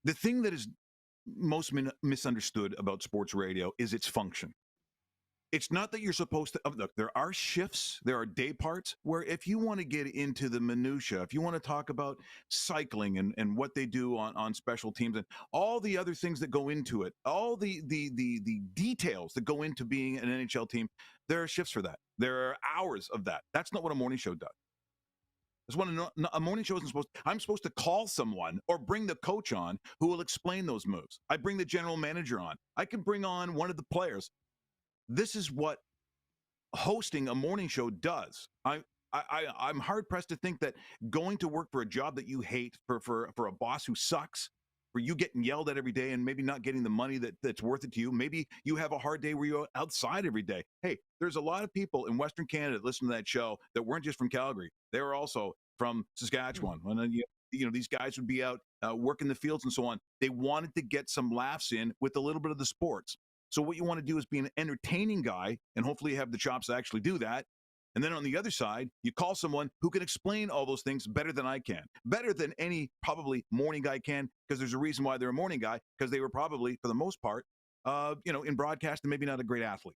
The thing that is most misunderstood about sports radio is its function. It's not that you're supposed to look. There are shifts, there are day parts where if you want to get into the minutia, if you want to talk about cycling and what they do on special teams and all the other things that go into it, all the details that go into being an NHL team, there are shifts for that. There are hours of that. That's not what a morning show does. That's what a morning show isn't supposed to. I'm supposed to call someone or bring the coach on who will explain those moves. I bring the general manager on. I can bring on one of the players. This is what hosting a morning show does. I'm hard pressed to think that going to work for a job that you hate, for a boss who sucks, for you getting yelled at every day and maybe not getting the money that's worth it to you. Maybe you have a hard day where you're outside every day. Hey, there's a lot of people in Western Canada that listen to that show that weren't just from Calgary. They were also from Saskatchewan. And you know, these guys would be out working the fields and so on. They wanted to get some laughs in with a little bit of the sports. So what you want to do is be an entertaining guy, and hopefully you have the chops to actually do that. And then on the other side, you call someone who can explain all those things better than I can, better than any probably morning guy can, because there's a reason why they're a morning guy, because they were probably, for the most part, in broadcast and maybe not a great athlete.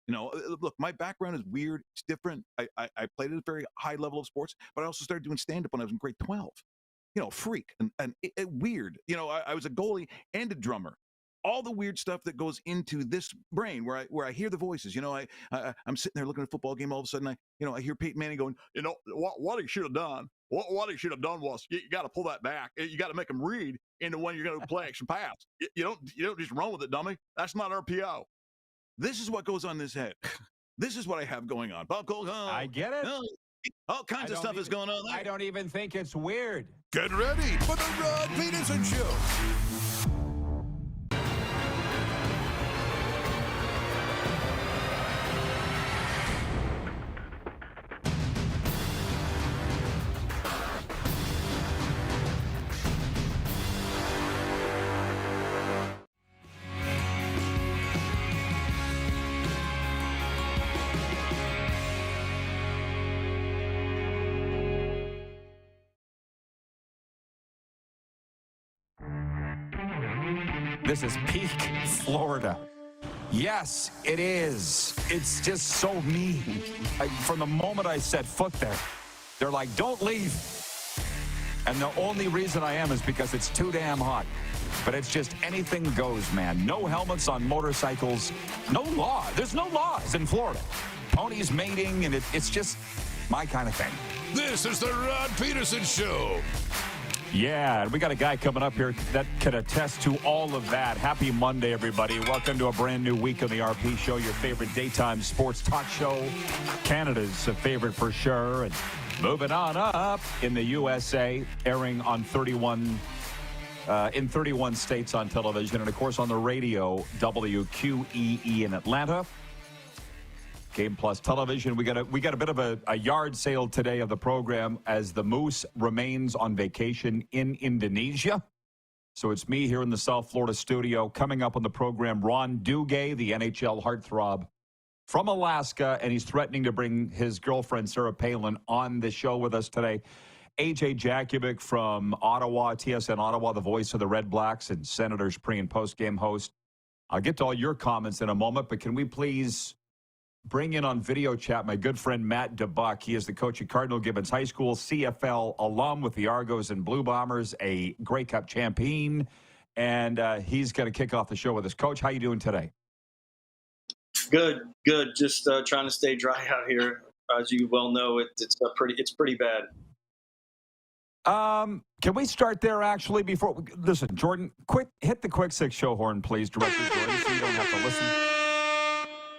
Look, my background is weird. It's different. I played at a very high level of sports, but I also started doing stand-up when I was in grade 12. Freak and weird. I was a goalie and a drummer. All the weird stuff that goes into this brain where I hear the voices. I'm sitting there looking at a football game. All of a sudden, I hear Peyton Manning going, what he should have done. What he should have done was you got to pull that back. You got to make him read into when you're going to play action pass. You don't just run with it, dummy. That's not RPO. This is what goes on in his head. This is what I have going on. Bob Cole, I get it. All kinds of stuff is going on there. I don't even think it's weird. Get ready for the Rod Pedersen Show. This is peak Florida. Yes, it is. It's just so mean. From the moment I set foot there, they're like, don't leave. And the only reason I am is because it's too damn hot. But it's just anything goes, man. No helmets on motorcycles. No law. There's no laws in Florida. Ponies mating, and it's just my kind of thing. This is the Rod Pedersen Show. Yeah, and we got a guy coming up here that can attest to all of that. Happy Monday, everybody. Welcome to a brand new week on the RP Show, your favorite daytime sports talk show. Canada's a favorite for sure. And moving on up in the USA, airing on 31 states on television, and of course on the radio, WQEE in Atlanta. Game Plus Television. We got a bit of a yard sale today of the program as the Moose remains on vacation in Indonesia. So it's me here in the South Florida studio. Coming up on the program, Ron Duguay, the NHL heartthrob from Alaska, and he's threatening to bring his girlfriend Sarah Palin on the show with us today. AJ Jakubec from Ottawa, TSN Ottawa, the voice of the Red Blacks and Senators pre- and post-game host. I'll get to all your comments in a moment, but can we please bring in on video chat my good friend Matt DeBuck. He is the coach at Cardinal Gibbons High School, CFL alum with the Argos and Blue Bombers, a Grey Cup champion, and he's going to kick off the show with us. Coach, how you doing today? Good. Just trying to stay dry out here. As you well know, it's pretty bad. Can we start there actually before? Listen, Jordan, hit the quick six show horn, please, Director Jordan, so you don't have to listen.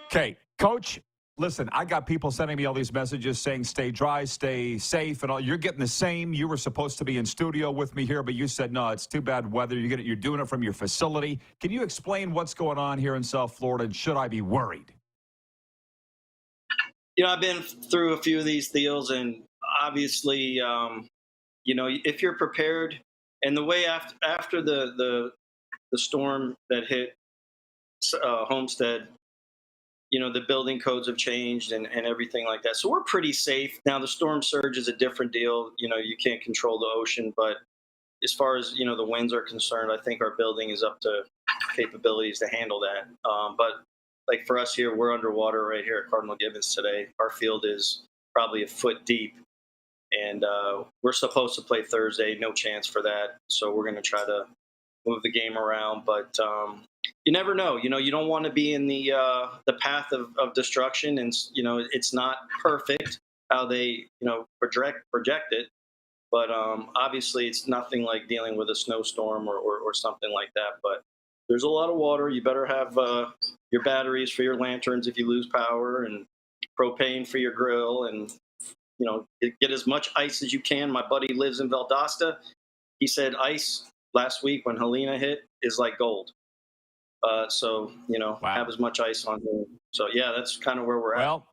Okay, Coach, listen, I got people sending me all these messages saying stay dry, stay safe, and all. You're getting the same. You were supposed to be in studio with me here, but you said, no, it's too bad weather. You're doing it from your facility. Can you explain what's going on here in South Florida, and should I be worried? I've been through a few of these deals, and obviously, if you're prepared, and the way after the storm that hit Homestead, the building codes have changed and everything like that. So we're pretty safe. Now, the storm surge is a different deal. You can't control the ocean, but, as far as the winds are concerned, I think our building is up to capabilities to handle that. But like for us here, we're underwater right here at Cardinal Gibbons today. Our field is probably a foot deep, and we're supposed to play Thursday. No chance for that. So we're going to try to move the game around, but you never know. You don't want to be in the path of destruction, and it's not perfect how they project it, but obviously it's nothing like dealing with a snowstorm or something like that. But there's a lot of water. You better have your batteries for your lanterns if you lose power, and propane for your grill, and get as much ice as you can. My buddy lives in Valdosta. He said ice last week when Helena hit is like gold. So Wow. Have as much ice on here. So yeah, that's kind of where we're at. Well,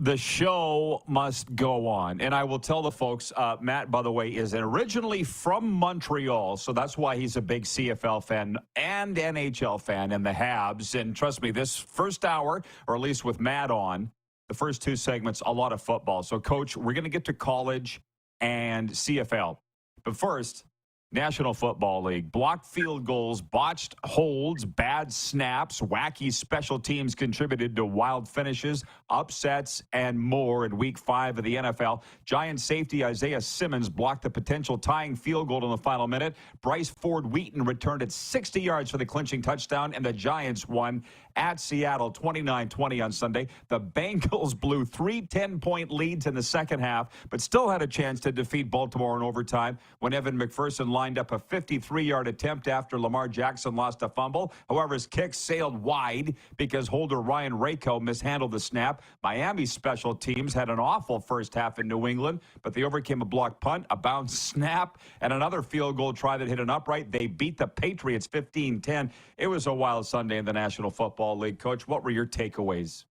the show must go on. And I will tell the folks, Matt, by the way, is originally from Montreal. So that's why he's a big CFL fan and NHL fan and the Habs. And trust me, this first hour, or at least with Matt on, the first two segments, a lot of football. So, Coach, we're going to get to college and CFL. But first, National Football League. Blocked field goals, botched holds, bad snaps, wacky special teams contributed to wild finishes, upsets, and more in Week 5 of the NFL. Giant safety Isaiah Simmons blocked the potential tying field goal in the final minute. Bryce Ford-Wheaton returned it 60 yards for the clinching touchdown, and the Giants won at Seattle 29-20 on Sunday. The Bengals blew 3 10-point leads in the second half, but still had a chance to defeat Baltimore in overtime when Evan McPherson lined up a 53-yard attempt after Lamar Jackson lost a fumble. However, his kick sailed wide because holder Ryan Rako mishandled the snap. Miami's special teams had an awful first half in New England, but they overcame a blocked punt, a bounce snap, and another field goal try that hit an upright. They beat the Patriots 15-10. It was a wild Sunday in the National Football League. Coach, what were your takeaways?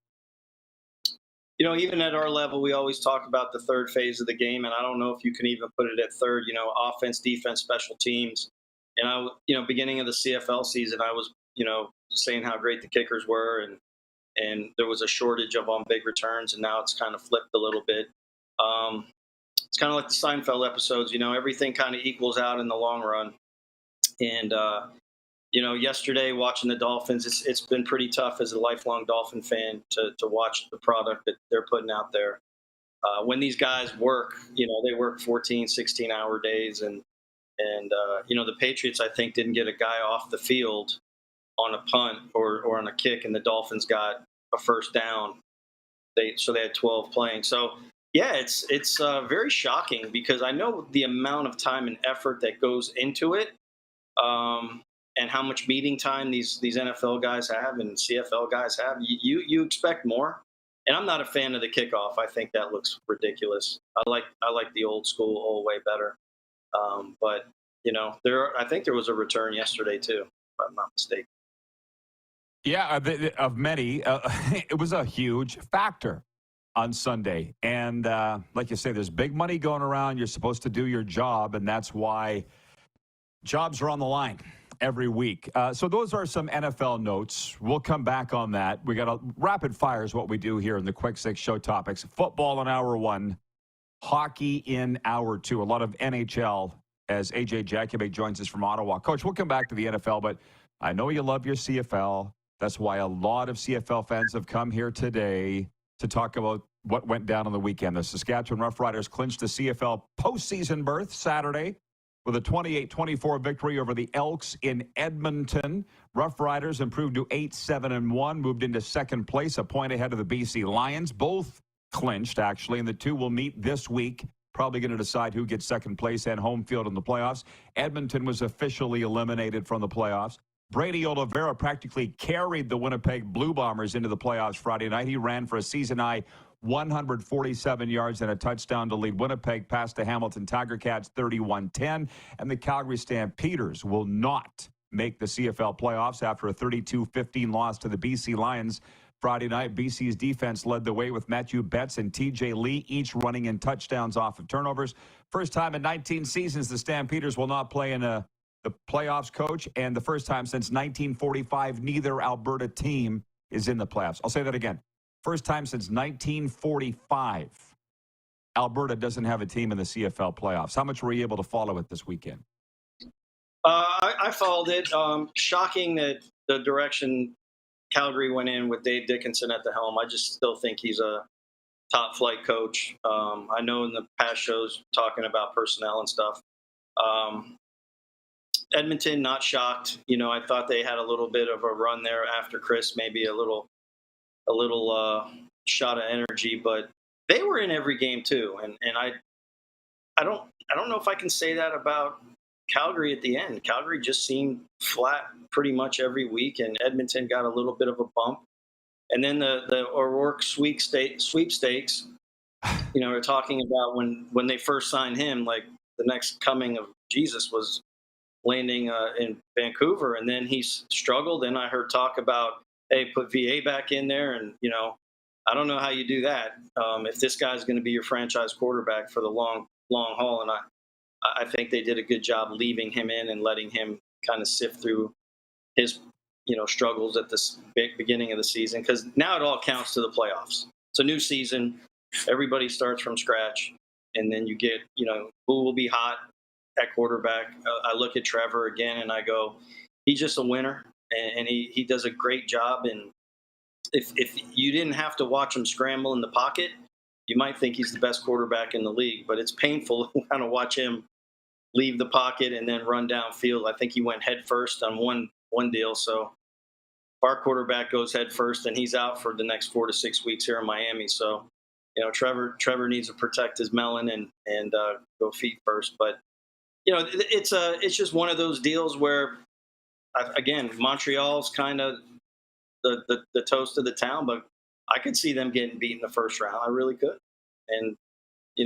Even at our level, we always talk about the third phase of the game, and I don't know if you can even put it at third. Offense, defense, special teams. And beginning of the CFL season, I was, saying how great the kickers were, and there was a shortage of on big returns, and now it's kind of flipped a little bit. It's kind of like the Seinfeld episodes. Everything kind of equals out in the long run. And yesterday watching the Dolphins, it's been pretty tough as a lifelong Dolphin fan to watch the product that they're putting out there. When these guys work, they work 14, 16-hour days. And the Patriots, I think, didn't get a guy off the field on a punt or on a kick, and the Dolphins got a first down. So they had 12 playing. So, yeah, it's very shocking because I know the amount of time and effort that goes into it. And how much meeting time these NFL guys have and CFL guys have, you expect more. And I'm not a fan of the kickoff. I think that looks ridiculous. I like the old school old way better. But I think there was a return yesterday too, if I'm not mistaken. Yeah, of many, it was a huge factor on Sunday. And like you say, there's big money going around. You're supposed to do your job, and that's why jobs are on the line every week. So those are some NFL notes. We'll come back on that. We got a rapid fire is what we do here in the Quick Six show topics. Football in hour one, hockey in hour two. A lot of NHL as AJ Jakubec joins us from Ottawa. Coach, we'll come back to the NFL, but I know you love your CFL. That's why a lot of CFL fans have come here today to talk about what went down on the weekend. The Saskatchewan Roughriders clinched the CFL postseason berth Saturday with a 28-24 victory over the Elks in Edmonton. Roughriders improved to 8-7-1, moved into second place, a point ahead of the BC Lions. Both clinched, actually, and the two will meet this week. Probably going to decide who gets second place and home field in the playoffs. Edmonton was officially eliminated from the playoffs. Brady Oliveira practically carried the Winnipeg Blue Bombers into the playoffs Friday night. He ran for a season-high 147 yards and a touchdown to lead Winnipeg past the Hamilton Tiger Cats 31-10. And the Calgary Stampeders will not make the CFL playoffs after a 32-15 loss to the BC Lions Friday night. BC's defense led the way with Matthew Betts and TJ Lee, each running in touchdowns off of turnovers. First time in 19 seasons the Stampeders will not play in the playoffs, Coach, and the first time since 1945 neither Alberta team is in the playoffs. I'll say that again. First time since 1945 Alberta doesn't have a team in the CFL playoffs. How much were you able to follow it this weekend? I followed it. Shocking that the direction Calgary went in with Dave Dickinson at the helm. I just still think he's a top flight coach. I know in the past shows talking about personnel and stuff. Edmonton, not shocked. I thought they had a little bit of a run there after Chris, maybe a little shot of energy, but they were in every game too. And I don't know if I can say that about Calgary at the end. Calgary just seemed flat pretty much every week, and Edmonton got a little bit of a bump. And then the O'Rourke sweepstakes. We're talking about when they first signed him, like the next coming of Jesus was landing in Vancouver, and then he struggled. And I heard talk about, hey, put VA back in there, and I don't know how you do that if this guy's going to be your franchise quarterback for the long haul. And I think they did a good job leaving him in and letting him kind of sift through his struggles at the beginning of the season, because now it all counts to the playoffs. It's a new season. Everybody starts from scratch, and then you get who will be hot at quarterback. I look at Trevor again and I go, he's just a winner, and he does a great job. And if you didn't have to watch him scramble in the pocket, you might think he's the best quarterback in the league, but it's painful to kind of watch him leave the pocket and then run downfield. I think he went head first on one deal. So if our quarterback goes head first, then he's out for the next 4 to 6 weeks here in Miami. So, Trevor needs to protect his melon and go feet first. But it's just one of those deals where, again, Montreal's kind of the toast of the town, but I could see them getting beat in the first round. I really could. And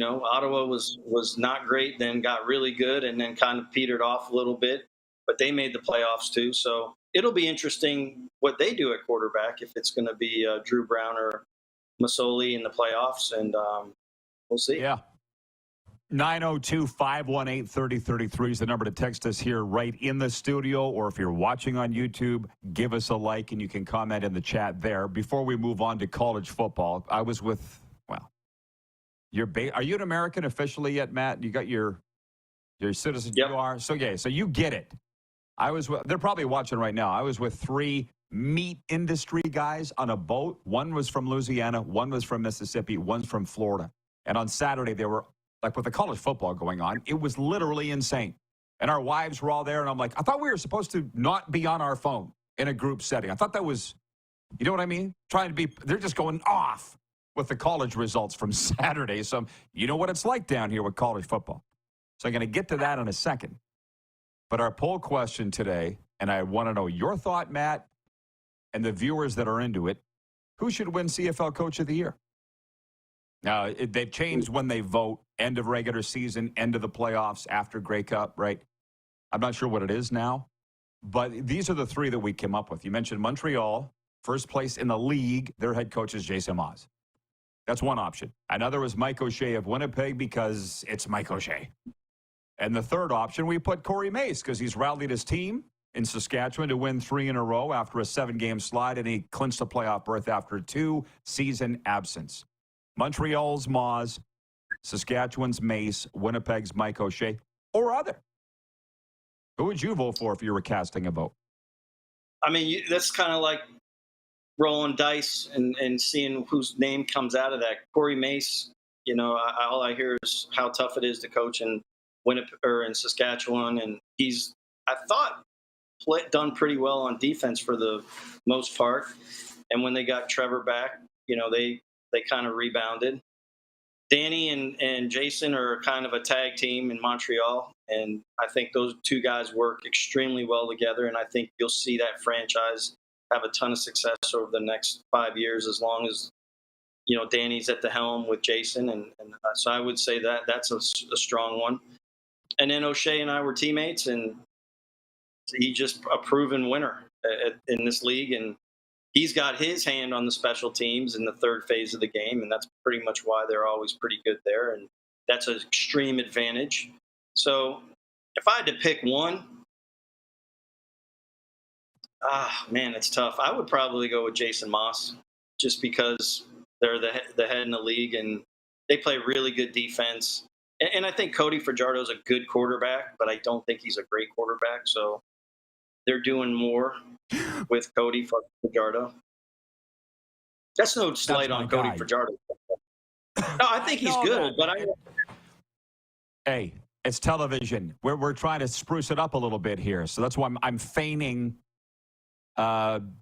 Ottawa was not great, then got really good, and then kind of petered off a little bit. But they made the playoffs too, so it'll be interesting what they do at quarterback, if it's going to be Drew Brown or Masoli in the playoffs, and we'll see. Yeah. 902-518-3033 is the number to text us here right in the studio, or if you're watching on YouTube, give us a like and you can comment in the chat there. Before we move on to college football, I was with, are you an American officially yet, Matt? You got your citizen? Yep. You are? So you get it. They're probably watching right now. I was with 3 meat industry guys on a boat. One was from Louisiana, one was from Mississippi, one's from Florida. And on Saturday, they were, like, with the college football going on, it was literally insane. And our wives were all there, and I'm like, I thought we were supposed to not be on our phone in a group setting. I thought that was, you know what I mean? They're just going off with the college results from Saturday. So you know what it's like down here with college football. So I'm going to get to that in a second. But our poll question today, and I want to know your thought, Matt, and the viewers that are into it, who should win CFL Coach of the Year? Now, they've changed when they vote, end of regular season, end of the playoffs, after Grey Cup, right? I'm not sure what it is now, but these are the 3 that we came up with. You mentioned Montreal, first place in the league. Their head coach is Jason Maas. That's one option. Another was Mike O'Shea of Winnipeg, because it's Mike O'Shea. And the third option, we put Corey Mace, because he's rallied his team in Saskatchewan to win 3 in a row after a 7-game slide, and he clinched a playoff berth after 2 season absence. Montreal's Maas, Saskatchewan's Mace, Winnipeg's Mike O'Shea, or other. Who would you vote for if you were casting a vote? I mean, that's kind of like rolling dice and seeing whose name comes out of that. Corey Mace, all I hear is how tough it is to coach in Winnipeg or in Saskatchewan, and he's, I thought, done pretty well on defense for the most part. And when they got Trevor back, they kind of rebounded. Danny and Jason are kind of a tag team in Montreal, and I think those 2 guys work extremely well together, and I think you'll see that franchise have a ton of success over the next 5 years, as long as Danny's at the helm with Jason, and so I would say that's a strong one. And then O'Shea and I were teammates, and he's just a proven winner in this league, and he's got his hand on the special teams in the third phase of the game, and that's pretty much why they're always pretty good there, and that's an extreme advantage. So if I had to pick one, man, it's tough. I would probably go with Jason Maas, just because they're the head in the league, and they play really good defense, And I think Cody Fajardo is a good quarterback, but I don't think he's a great quarterback. So they're doing more with Cody Fajardo. That's no slight my on Cody guy. Fajardo. No, I think he's good, but Hey, it's television. We're trying to spruce it up a little bit here, so that's why I'm feigning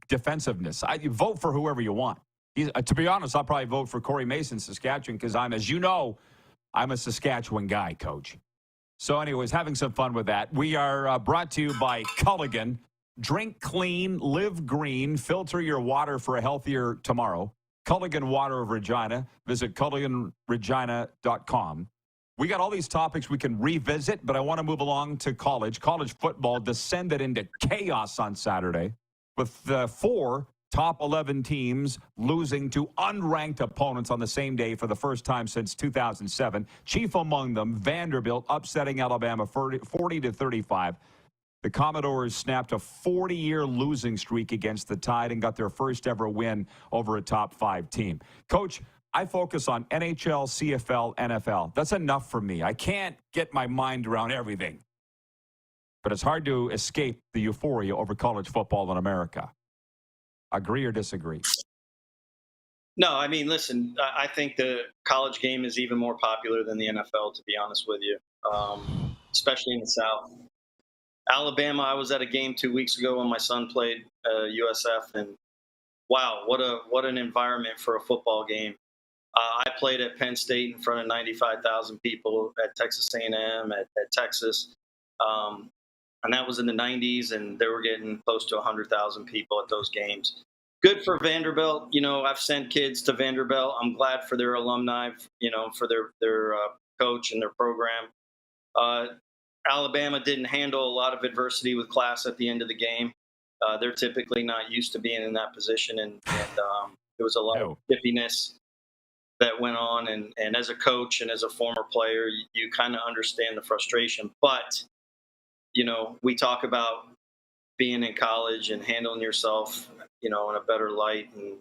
defensiveness. You vote for whoever you want. To be honest, I'll probably vote for Corey Mason, Saskatchewan, because as you know, I'm a Saskatchewan guy, Coach. So anyways, having some fun with that. We are brought to you by Culligan. Drink clean, live green, filter your water for a healthier tomorrow. Culligan Water of Regina. Visit culliganregina.com. We got all these topics we can revisit, but I want to move along to college. College football descended into chaos on Saturday with the 4 top 11 teams losing to unranked opponents on the same day for the first time since 2007. Chief among them, Vanderbilt, upsetting Alabama 40-35. The Commodores snapped a 40-year losing streak against the Tide and got their first ever win over a top 5 team. Coach, I focus on NHL, CFL, NFL. That's enough for me. I can't get my mind around everything. But it's hard to escape the euphoria over college football in America. Agree or disagree? no, I mean, listen, I think the college game is even more popular than the NFL, to be honest with you, especially in the South. Alabama, I was at a game 2 weeks ago when my son played USF, and wow, what an environment for a football game. I played at Penn State in front of 95,000 people, at Texas A&M, at Texas, and that was in the 90s, and they were getting close to 100,000 people at those games. Good for Vanderbilt. You know, I've sent kids to Vanderbilt. I'm glad for their alumni, you know, for their coach and their program. Alabama didn't handle a lot of adversity with class at the end of the game. They're typically not used to being in that position, and there was a lot of chippiness that went on. And as a coach and as a former player, you kind of understand the frustration. But, you know, we talk about being in college and handling yourself, you know, in a better light. And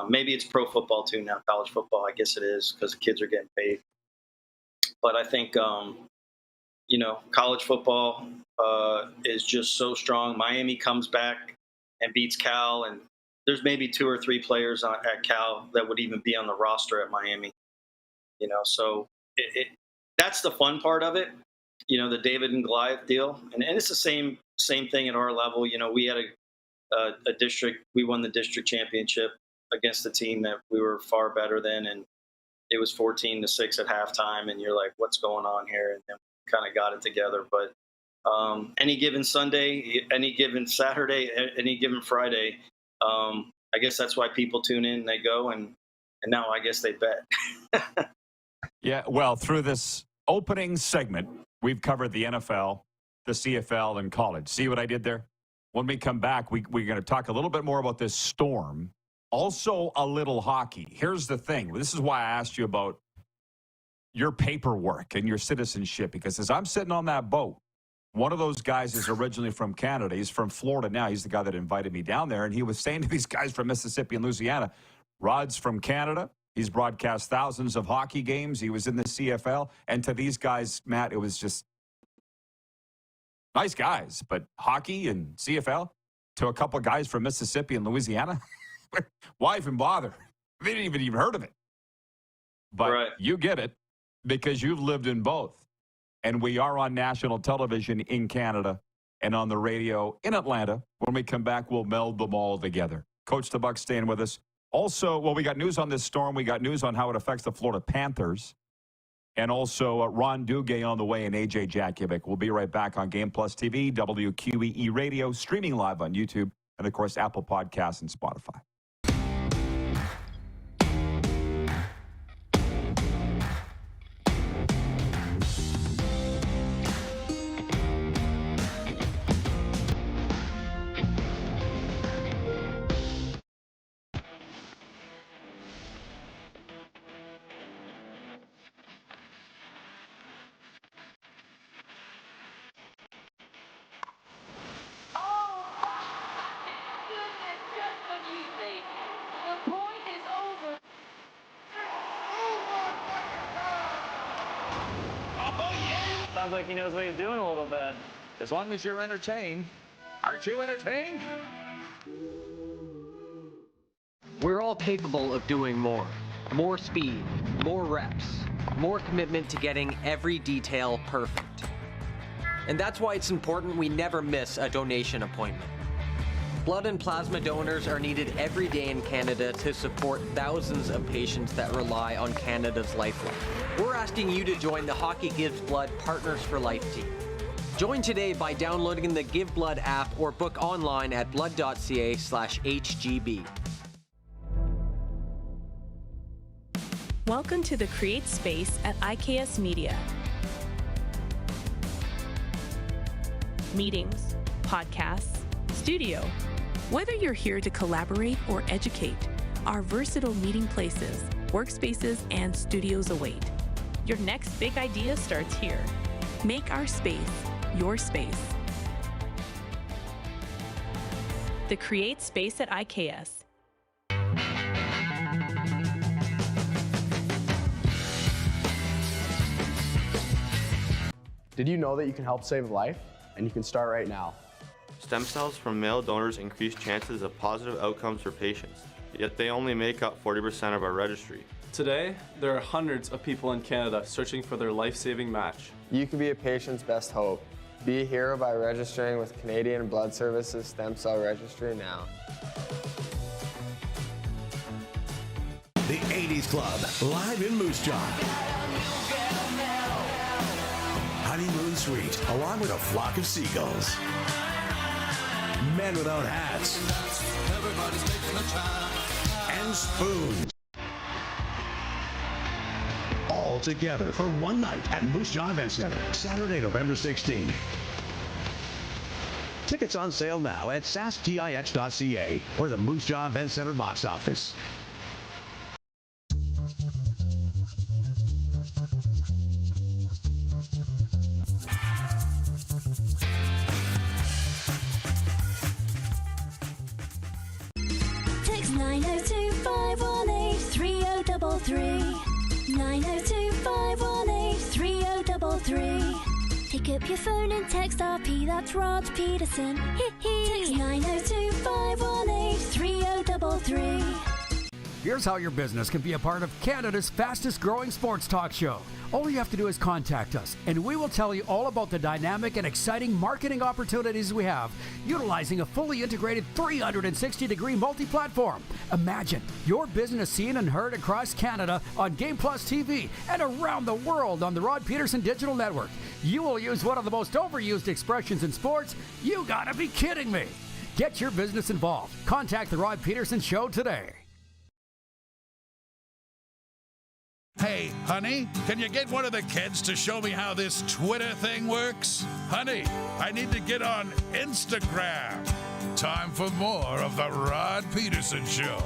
maybe it's pro football too now, college football. I guess it is because the kids are getting paid. But I think, you know, college football is just so strong. Miami comes back and beats Cal, and there's maybe 2 or 3 players at Cal that would even be on the roster at Miami. You know, so that's the fun part of it. You know, the David and Goliath deal, and it's the same thing at our level. You know, we had a district. We won the district championship against a team that we were far better than, and it was 14-6 at halftime. And you're like, what's going on here? And then we kind of got it together. But any given Sunday, any given Saturday, any given Friday, I guess that's why people tune in and they go, and now I guess they bet. Yeah, well, through this opening segment, we've covered the NFL, the CFL, and college. See what I did there? When we come back, we're going to talk a little bit more about this storm, also a little hockey. Here's the thing. This is why I asked you about your paperwork and your citizenship, because as I'm sitting on that boat, one of those guys is originally from Canada. He's from Florida now. He's the guy that invited me down there, and he was saying to these guys from Mississippi and Louisiana, Rod's from Canada. He's broadcast thousands of hockey games. He was in the CFL. And to these guys, Matt, it was just nice guys. But hockey and CFL to a couple of guys from Mississippi and Louisiana, why even bother? They didn't even heard of it. But Right. You get it because you've lived in both. And we are on national television in Canada and on the radio in Atlanta. When we come back, we'll meld them all together. Coach the Bucs staying with us. Also, well, we got news on this storm. We got news on how it affects the Florida Panthers. And also Ron Duguay on the way and AJ Jakubec. We'll be right back on Game Plus TV, WQEE Radio, streaming live on YouTube, and, of course, Apple Podcasts and Spotify. Sounds like he knows what he's doing a little bit. As long as you're entertained. Aren't you entertained? We're all capable of doing more. More speed, more reps, more commitment to getting every detail perfect. And that's why it's important we never miss a donation appointment. Blood and plasma donors are needed every day in Canada to support thousands of patients that rely on Canada's lifeline. We're asking you to join the Hockey Gives Blood Partners for Life team. Join today by downloading the Give Blood app or book online at blood.ca/HGB. Welcome to the Create Space at IKS Media. Meetings, podcasts, studio. Whether you're here to collaborate or educate, our versatile meeting places, workspaces, and studios await. Your next big idea starts here. Make our space your space. The Create Space at IKS. Did you know that you can help save a life? And you can start right now. Stem cells from male donors increase chances of positive outcomes for patients, yet they only make up 40% of our registry. Today, there are hundreds of people in Canada searching for their life-saving match. You can be a patient's best hope. Be a hero by registering with Canadian Blood Services Stem Cell Registry now. The 80s Club, live in Moose Jaw. Honeymoon Suite, along with a flock of seagulls. Men without hats. And spoons. All together for one night at Moose Jaw Event Center, Saturday, November 16th. Tickets on sale now at sasgix.ca or the Moose Jaw Event Center box office. Text 902-518-3033. 902-518-3033. Pick up your phone and text RP, that's Rod Pedersen. Text 902-518-3033. Here's how your business can be a part of Canada's fastest growing sports talk show. All you have to do is contact us, and we will tell you all about the dynamic and exciting marketing opportunities we have, utilizing a fully integrated 360-degree multi-platform. Imagine your business seen and heard across Canada on Game Plus TV and around the world on the Rod Pedersen Digital Network. You will use one of the most overused expressions in sports. You gotta be kidding me. Get your business involved. Contact the Rod Pedersen Show today. Hey, honey, can you get one of the kids to show me how this Twitter thing works? Honey, I need to get on Instagram. Time for more of the Rod Pedersen Show.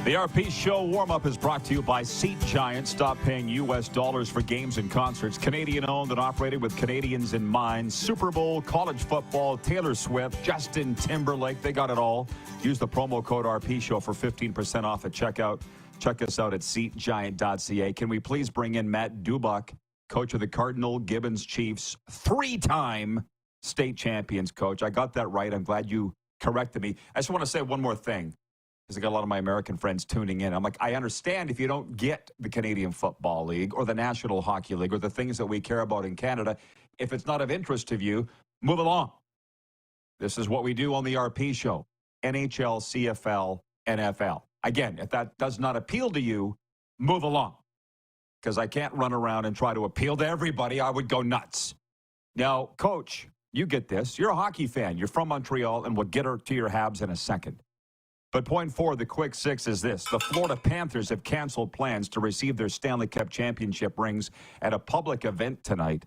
The RP Show warm-up is brought to you by Seat Giant. Stop paying U.S. dollars for games and concerts. Canadian-owned and operated with Canadians in mind. Super Bowl, college football, Taylor Swift, Justin Timberlake. They got it all. Use the promo code RP Show for 15% off at checkout. Check us out at seatgiant.ca. Can we please bring in Matt Dubuck, coach of the Cardinal Gibbons Chiefs, 3-time state champions coach. I got that right. I'm glad you corrected me. I just want to say one more thing, because I got a lot of my American friends tuning in. I'm like, I understand if you don't get the Canadian Football League or the National Hockey League or the things that we care about in Canada. If it's not of interest to you, move along. This is what we do on the RP Show. NHL, CFL, NFL. Again, if that does not appeal to you, move along. Because I can't run around and try to appeal to everybody. I would go nuts. Now, Coach, you get this. You're a hockey fan. You're from Montreal, and we'll get her to your Habs in a second. But point four, the quick six is this. The Florida Panthers have canceled plans to receive their Stanley Cup championship rings at a public event tonight,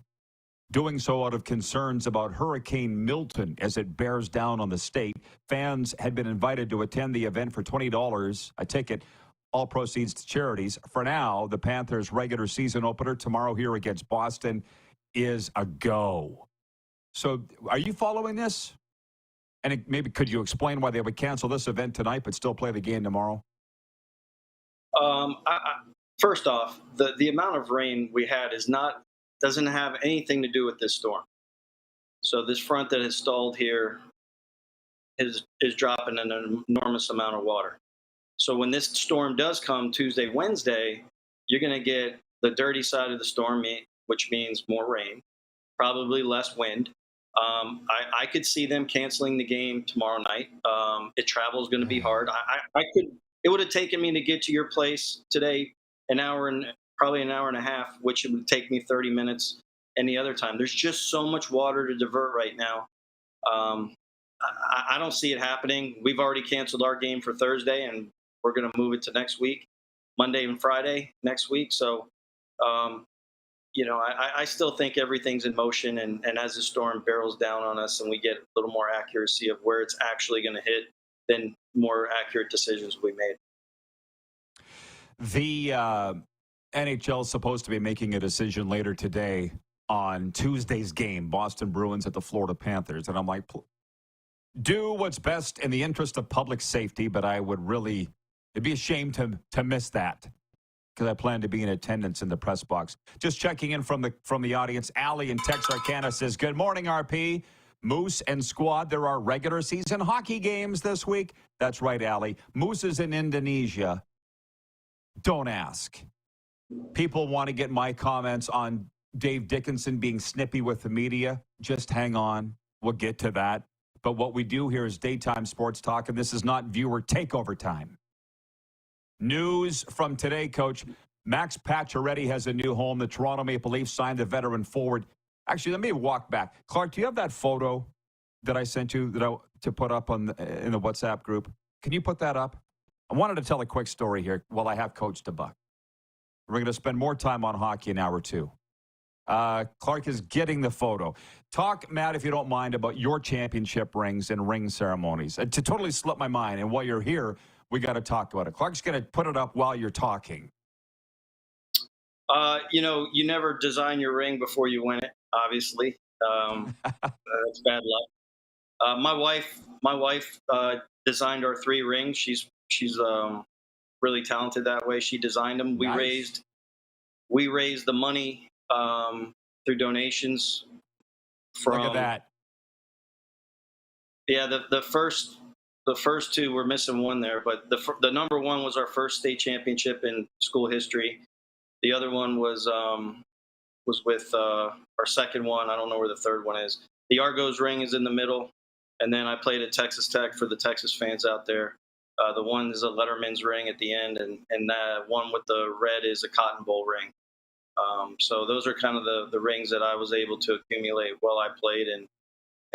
doing so out of concerns about Hurricane Milton as it bears down on the state. Fans had been invited to attend the event for $20 a ticket. All proceeds to charities. For now, the Panthers' regular season opener tomorrow here against Boston is a go. So are you following this? And maybe could you explain why they would cancel this event tonight but still play the game tomorrow? First off, the amount of rain we had is not doesn't have anything to do with this storm. So this front that has stalled here is dropping an enormous amount of water. So when this storm does come Tuesday, Wednesday, you're going to get the dirty side of the storm, which means more rain, probably less wind. I could see them canceling the game tomorrow night. Travel is going to be hard. It would have taken me to get to your place today probably an hour and a half, which it would take me 30 minutes any other time. There's just so much water to divert right now. I don't see it happening. We've already canceled our game for Thursday, and we're going to move it to next week, Monday and Friday next week. So, I still think everything's in motion, and as the storm barrels down on us and we get a little more accuracy of where it's actually going to hit, then more accurate decisions will be made. The NHL is supposed to be making a decision later today on Tuesday's game, Boston Bruins at the Florida Panthers. And I'm like, do what's best in the interest of public safety, but I would really, it'd be a shame to miss that because I plan to be in attendance in the press box. Just checking in from the audience. Allie in Texarkana says, good morning, RP. Moose and squad, there are regular season hockey games this week. That's right, Allie. Moose is in Indonesia. Don't ask. People want to get my comments on Dave Dickinson being snippy with the media. Just hang on. We'll get to that. But what we do here is daytime sports talk, and this is not viewer takeover time. News from today, Coach. Max Pacioretty has a new home. The Toronto Maple Leafs signed the veteran forward. Actually, let me walk back. Clark, do you have that photo that I sent you to put up in the WhatsApp group? Can you put that up? I wanted to tell a quick story here while I have Coach DeBuck. We're going to spend more time on hockey in hour two. Clark is getting the photo. Talk, Matt, if you don't mind, about your championship rings and ring ceremonies. To totally slip my mind, and while you're here, we got to talk about it. Clark's going to put it up while you're talking. You never design your ring before you win it, obviously. That's bad luck. My wife designed our 3 rings. She's really talented that way. She designed them. We Nice. raised the money through donations. From, Look at that. Yeah, the first 2 were missing one there, but the number 1 was our first state championship in school history. The other one was with our second one. I don't know where the third one is. The Argos ring is in the middle, and then I played at Texas Tech for the Texas fans out there. The one is a Letterman's ring at the end, and that one with the red is a Cotton Bowl ring. So those are kind of the rings that I was able to accumulate while I played and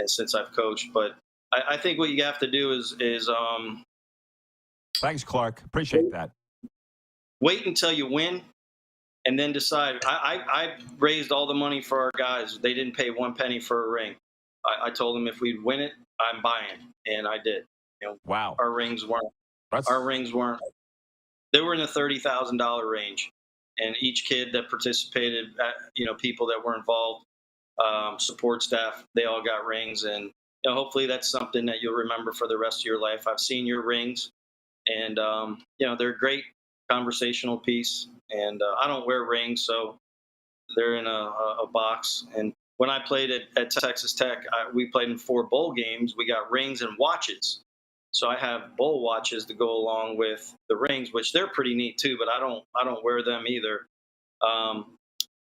since I've coached. But I think what you have to do is Thanks, Clark. Appreciate that. wait until you win and then decide. I raised all the money for our guys. They didn't pay 1 penny for a ring. I told them if we'd win it, I'm buying, and I did. Wow. Our rings weren't. They were in the $30,000 range, and each kid that participated, people that were involved, support staff, they all got rings, and hopefully that's something that you'll remember for the rest of your life. I've seen your rings, and they're a great conversational piece. And I don't wear rings, so they're in a box. And when I played at Texas Tech, we played in 4 bowl games. We got rings and watches. So I have bowl watches to go along with the rings, which they're pretty neat too, but I don't wear them either.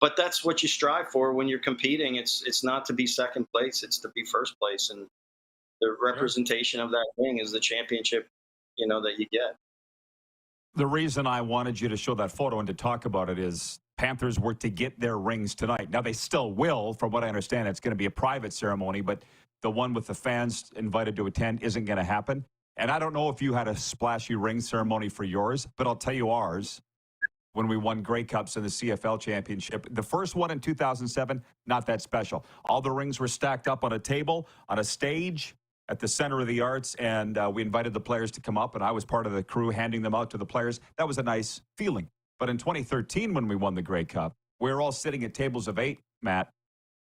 But that's what you strive for when you're competing. It's not to be second place, it's to be first place. And the representation of that ring is the championship, that you get. The reason I wanted you to show that photo and to talk about it is Panthers were to get their rings tonight. Now, they still will. From what I understand, it's going to be a private ceremony, but the one with the fans invited to attend isn't going to happen. And I don't know if you had a splashy ring ceremony for yours, but I'll tell you ours. When we won Grey Cups in the CFL championship. The first one in 2007, not that special. All the rings were stacked up on a table, on a stage at the Center of the Arts, and we invited the players to come up, and I was part of the crew handing them out to the players. That was a nice feeling. But in 2013, when we won the Grey Cup, we were all sitting at tables of 8, Matt,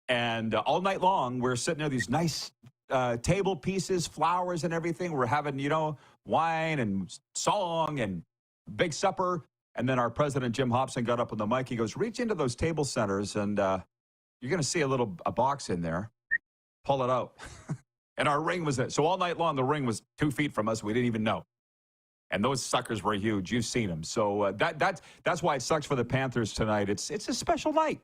and all night long, we were sitting there, these nice table pieces, flowers and everything. We're having, wine and song and big supper. And then our president, Jim Hobson, got up on the mic. He goes, reach into those table centers and you're going to see a box in there. Pull it out. And our ring was so all night long, the ring was 2 feet from us. We didn't even know. And those suckers were huge. You've seen them. So that's why it sucks for the Panthers tonight. It's a special night.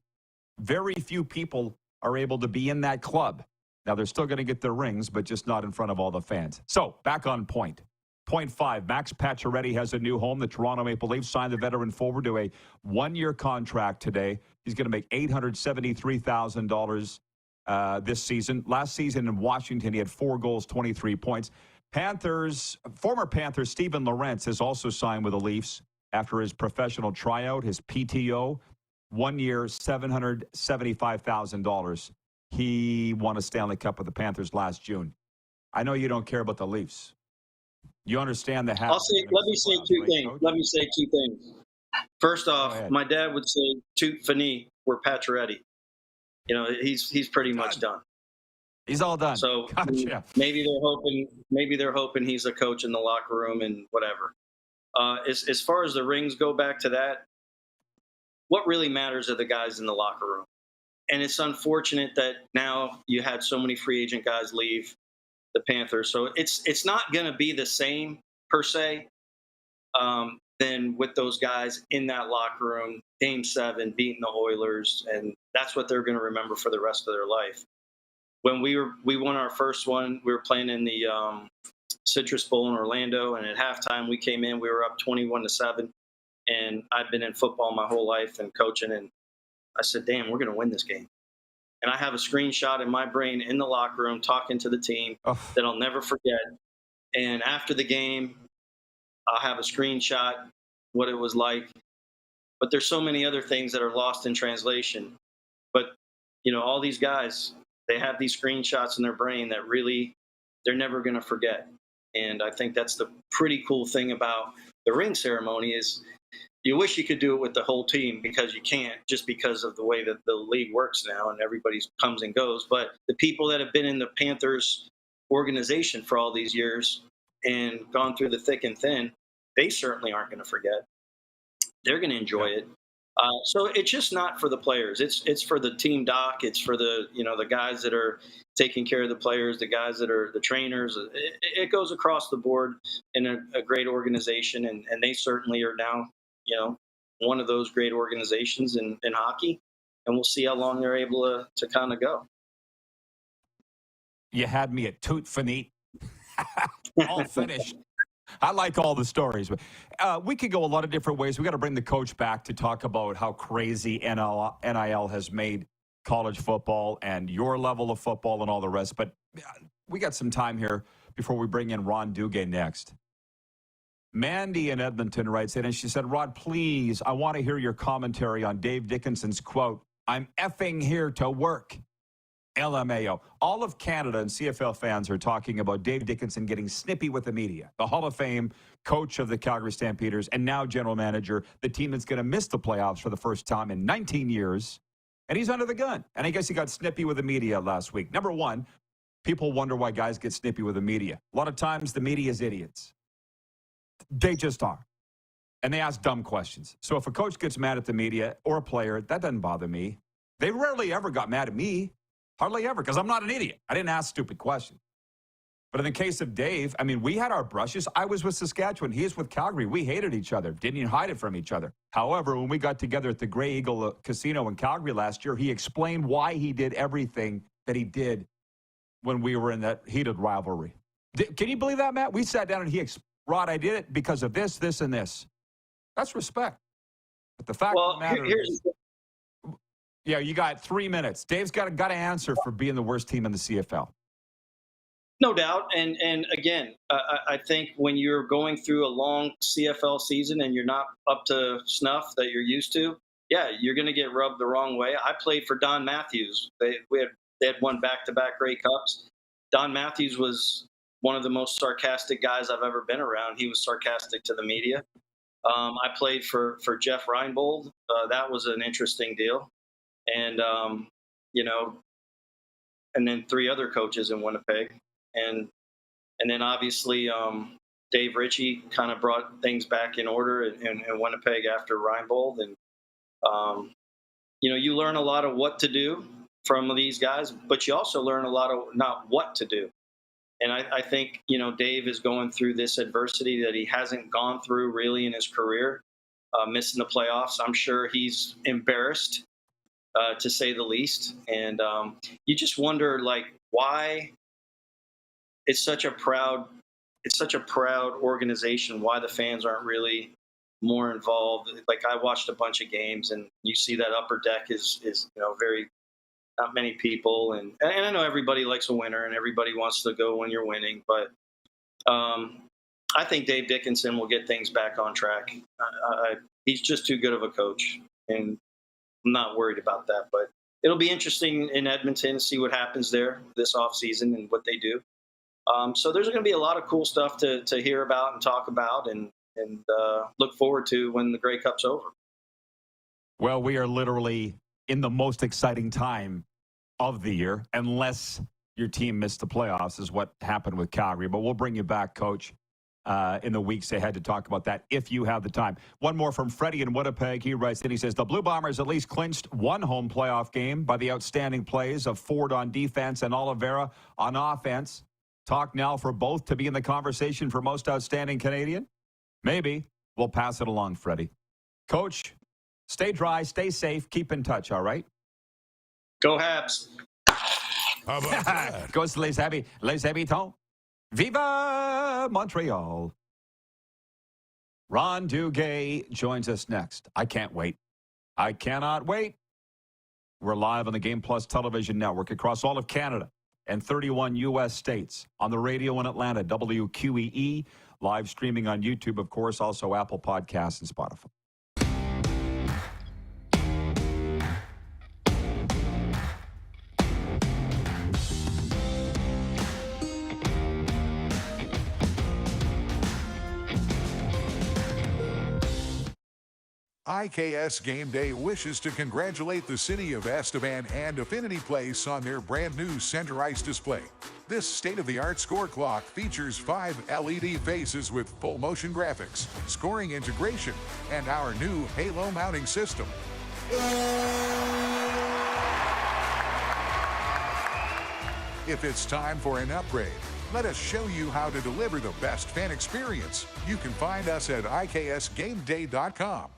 Very few people are able to be in that club. Now, they're still going to get their rings, but just not in front of all the fans. So, back on point. Point 5, Max Pacioretty has a new home. The Toronto Maple Leafs signed the veteran forward to a 1-year contract today. He's going to make $873,000 this season. Last season in Washington, he had 4 goals, 23 points. Former Panther Steven Lorentz has also signed with the Leafs after his professional tryout, his PTO, 1 year, $775,000. He won a Stanley Cup with the Panthers last June. I know you don't care about the Leafs. You understand the habit. Let me say two things. Let me say 2 things. First off, my dad would say, "Tout fini" for Pacioretty. You know, he's pretty much done. He's all done. So gotcha. maybe they're hoping he's a coach in the locker room and whatever. As far as the rings go, back to that, what really matters are the guys in the locker room. And it's unfortunate that now you had so many free agent guys leave the Panthers. So it's not going to be the same per se than with those guys in that locker room, Game 7, beating the Oilers, and that's what they're going to remember for the rest of their life. When we won our first one, we were playing in the Citrus Bowl in Orlando, and at halftime we came in, we were up 21-7, and I've been in football my whole life and coaching, and I said, damn, we're going to win this game. And I have a screenshot in my brain in the locker room talking to the team that I'll never forget. And after the game, I'll have a screenshot, what it was like. But there's so many other things that are lost in translation. But, you know, all these guys, they have these screenshots in their brain that really they're never going to forget. And I think that's the pretty cool thing about the ring ceremony is you wish you could do it with the whole team because you can't, just because of the way that the league works now and everybody comes and goes. But the people that have been in the Panthers organization for all these years and gone through the thick and thin, they certainly aren't going to forget. They're going to enjoy it. So it's just not for the players. It's for the team doc. It's for the guys that are taking care of the players, the guys that are the trainers. It goes across the board in a great organization, and they certainly are now, one of those great organizations in hockey, and we'll see how long they're able to kind of go. You had me at tout fini. All finished. I like all the stories. We could go a lot of different ways. We got to bring the coach back to talk about how crazy NIL has made college football and your level of football and all the rest. But we got some time here before we bring in Ron Duguay next. Mandy in Edmonton writes in, and she said, Rod, please, I want to hear your commentary on Dave Dickinson's quote, "I'm effing here to work." LMAO. All of Canada and CFL fans are talking about Dave Dickinson getting snippy with the media. The Hall of Fame coach of the Calgary Stampeders and now general manager, the team that's going to miss the playoffs for the first time in 19 years. And he's under the gun. And I guess he got snippy with the media last week. Number one, people wonder why guys get snippy with the media. A lot of times the media is idiots. They just are. And they ask dumb questions. So if a coach gets mad at the media or a player, that doesn't bother me. They rarely ever got mad at me. Hardly ever, because I'm not an idiot. I didn't ask stupid questions. But in the case of Dave, I mean, we had our brushes. I was with Saskatchewan. He is with Calgary. We hated each other. Didn't even hide it from each other. However, when we got together at the Grey Eagle Casino in Calgary last year, he explained why he did everything that he did when we were in that heated rivalry. Can you believe that, Matt? We sat down and Rod, I did it because of this, this, and this. That's respect. But the fact of the matter is... Yeah, you got 3 minutes. Dave's got to answer for being the worst team in the CFL. No doubt. And again, I think when you're going through a long CFL season and you're not up to snuff that you're used to, yeah, you're going to get rubbed the wrong way. I played for Don Matthews. They had won back-to-back Grey Cups. Don Matthews was one of the most sarcastic guys I've ever been around. He was sarcastic to the media. I played for Jeff Reinbold. That was an interesting deal. And, and then 3 other coaches in Winnipeg. And then obviously Dave Ritchie kind of brought things back in order in Winnipeg after Reinbold. And, you learn a lot of what to do from these guys, but you also learn a lot of not what to do. And I think, Dave is going through this adversity that he hasn't gone through really in his career, missing the playoffs. I'm sure he's embarrassed, to say the least. And you just wonder, why it's such a proud organization, why the fans aren't really more involved. I watched a bunch of games, and you see that upper deck is very, not many people, and I know everybody likes a winner and everybody wants to go when you're winning, but I think Dave Dickinson will get things back on track. He's just too good of a coach, and I'm not worried about that. But it'll be interesting in Edmonton to see what happens there this offseason and what they do. So there's going to be a lot of cool stuff to hear about and talk about and look forward to when the Grey Cup's over. Well, we are literally in the most exciting time of the year, unless your team missed the playoffs, is what happened with Calgary. But we'll bring you back, Coach, in the weeks ahead to talk about that if you have the time. One more from Freddie in Winnipeg. He writes in, he says, the Blue Bombers at least clinched one home playoff game by the outstanding plays of Ford on defense and Oliveira on offense. Talk now for both to be in the conversation for most outstanding Canadian? Maybe. We'll pass it along, Freddie. Coach, stay dry, stay safe, keep in touch, all right? Go Habs. How about that? Goes les habitants. Viva Montreal. Ron Duguay joins us next. I can't wait. I cannot wait. We're live on the Game Plus television network across all of Canada and 31 U.S. states, on the radio in Atlanta, WQEE, live streaming on YouTube, of course, also Apple Podcasts and Spotify. IKS Game Day wishes to congratulate the city of Estevan and Affinity Place on their brand new center ice display. This state-of-the-art score clock features 5 LED faces with full motion graphics, scoring integration, and our new Halo mounting system. If it's time for an upgrade, let us show you how to deliver the best fan experience. You can find us at IKSGameDay.com.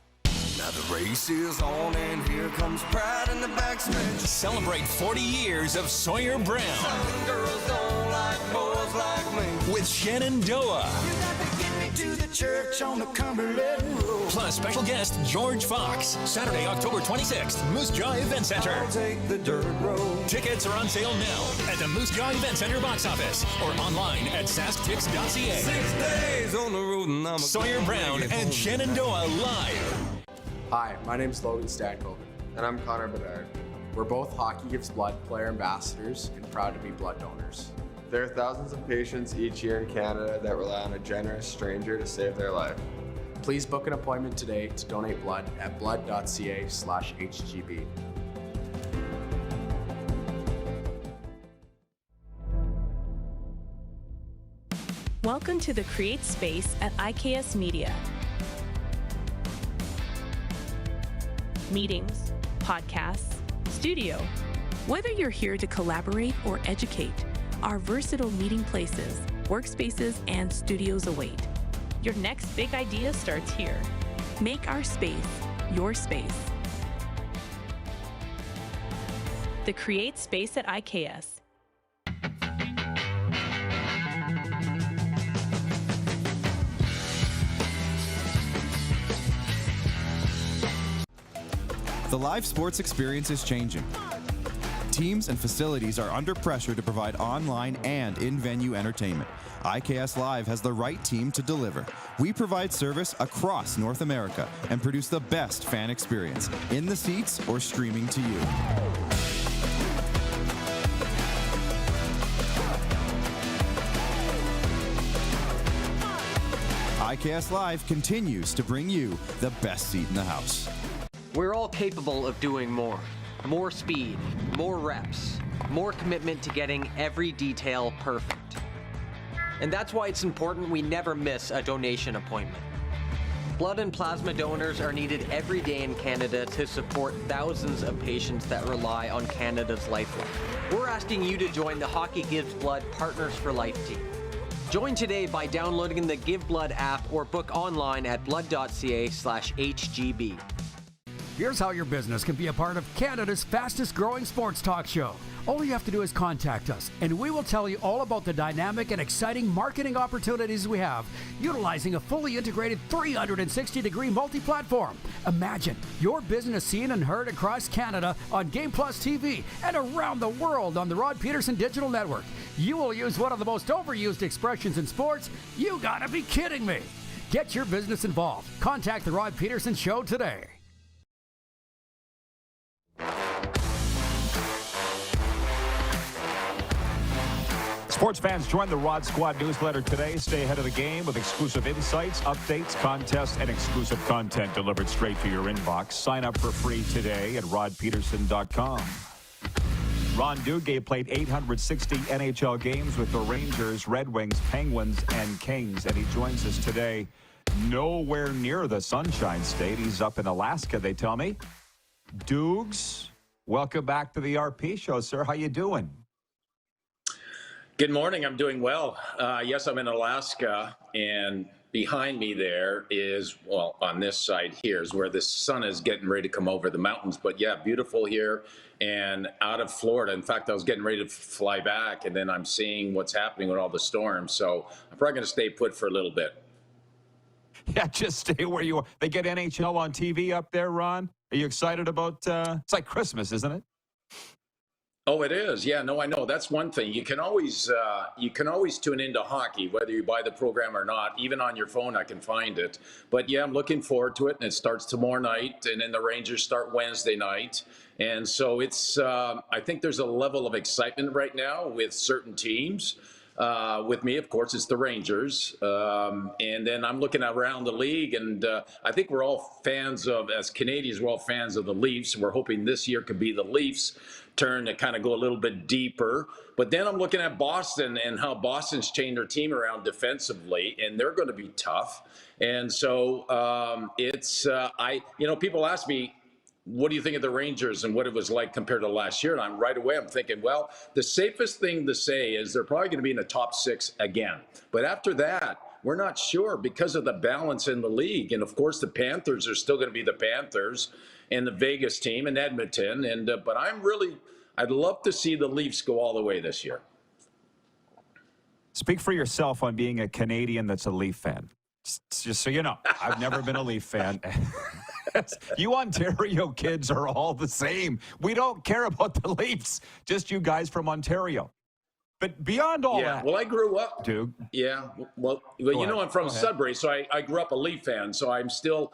Now the race is on and here comes pride in the backstretch. Celebrate 40 years of Sawyer Brown. Some girls don't like boys like me. With Shenandoah. You got to get me to the church on the Cumberland Road. Plus special guest George Fox. Saturday, October 26th, Moose Jaw Event Center. I'll take the dirt road. Tickets are on sale now at the Moose Jaw Event Center box office or online at sasktix.ca. 6 days on the road and I'm Sawyer Brown and Shenandoah live. Hi, my name's Logan Stankoven. And I'm Connor Bedard. We're both Hockey Gives Blood player ambassadors and proud to be blood donors. There are thousands of patients each year in Canada that rely on a generous stranger to save their life. Please book an appointment today to donate blood at blood.ca/HGB. Welcome to the Create Space at IKS Media. Meetings, podcasts, studio. Whether you're here to collaborate or educate, our versatile meeting places, workspaces, and studios await. Your next big idea starts here. Make our space your space. The Create Space at IKS. The live sports experience is changing. Teams and facilities are under pressure to provide online and in-venue entertainment. IKS Live has the right team to deliver. We provide service across North America and produce the best fan experience, in the seats or streaming to you. IKS Live continues to bring you the best seat in the house. We're all capable of doing more. More speed, more reps, more commitment to getting every detail perfect. And that's why it's important we never miss a donation appointment. Blood and plasma donors are needed every day in Canada to support thousands of patients that rely on Canada's lifeline. We're asking you to join the Hockey Gives Blood Partners for Life team. Join today by downloading the Give Blood app or book online at blood.ca/HGB. Here's how your business can be a part of Canada's fastest growing sports talk show. All you have to do is contact us, and we will tell you all about the dynamic and exciting marketing opportunities we have, utilizing a fully integrated 360-degree multi-platform. Imagine your business seen and heard across Canada on Game Plus TV and around the world on the Rod Pedersen Digital Network. You will use one of the most overused expressions in sports. You gotta be kidding me. Get your business involved. Contact the Rod Pedersen Show today. Sports fans, join the Rod Squad newsletter today. Stay ahead of the game with exclusive insights, updates, contests, and exclusive content delivered straight to your inbox. Sign up for free today at rodpeterson.com. Ron Duguay played 860 NHL games with the Rangers, Red Wings, Penguins, and Kings, and he joins us today nowhere near the Sunshine State. He's up in Alaska, they tell me. Dukes, welcome back to the RP Show, sir. How you doing? Good morning. I'm doing well. Yes, I'm in Alaska, and behind me there is, well, on this side here is where the sun is getting ready to come over the mountains. But yeah, beautiful here and out of Florida. In fact, I was getting ready to fly back, and then I'm seeing what's happening with all the storms. So I'm probably going to stay put for a little bit. Yeah, just stay where you are. They get NHL on TV up there, Ron. Are you excited about, it's like Christmas, isn't it? Oh, it is. Yeah, no, I know. That's one thing. You can always tune into hockey, whether you buy the program or not. Even on your phone, I can find it. But yeah, I'm looking forward to it. And it starts tomorrow night, and then the Rangers start Wednesday night. And so it's, I think there's a level of excitement right now with certain teams. With me, of course, it's the Rangers. And then I'm looking around the league, and I think we're all fans of, as Canadians, we're all fans of the Leafs. We're hoping this year could be the Leafs' turn to kind of go a little bit deeper. But then I'm looking at Boston and how Boston's changed their team around defensively, and they're going to be tough. And so people ask me, what do you think of the Rangers and what it was like compared to last year? And I'm thinking, well, the safest thing to say is they're probably going to be in the top 6 again. But after that, we're not sure because of the balance in the league. And of course, the Panthers are still going to be the Panthers and the Vegas team and Edmonton. And but I'd love to see the Leafs go all the way this year. Speak for yourself on being a Canadian that's a Leaf fan. Just so you know, I've never been a Leaf fan. You Ontario kids are all the same. We don't care about the Leafs, just you guys from Ontario. But beyond all that. Well, I grew up. Dude. Yeah. Well, I'm from Sudbury, so I grew up a Leaf fan, so I'm still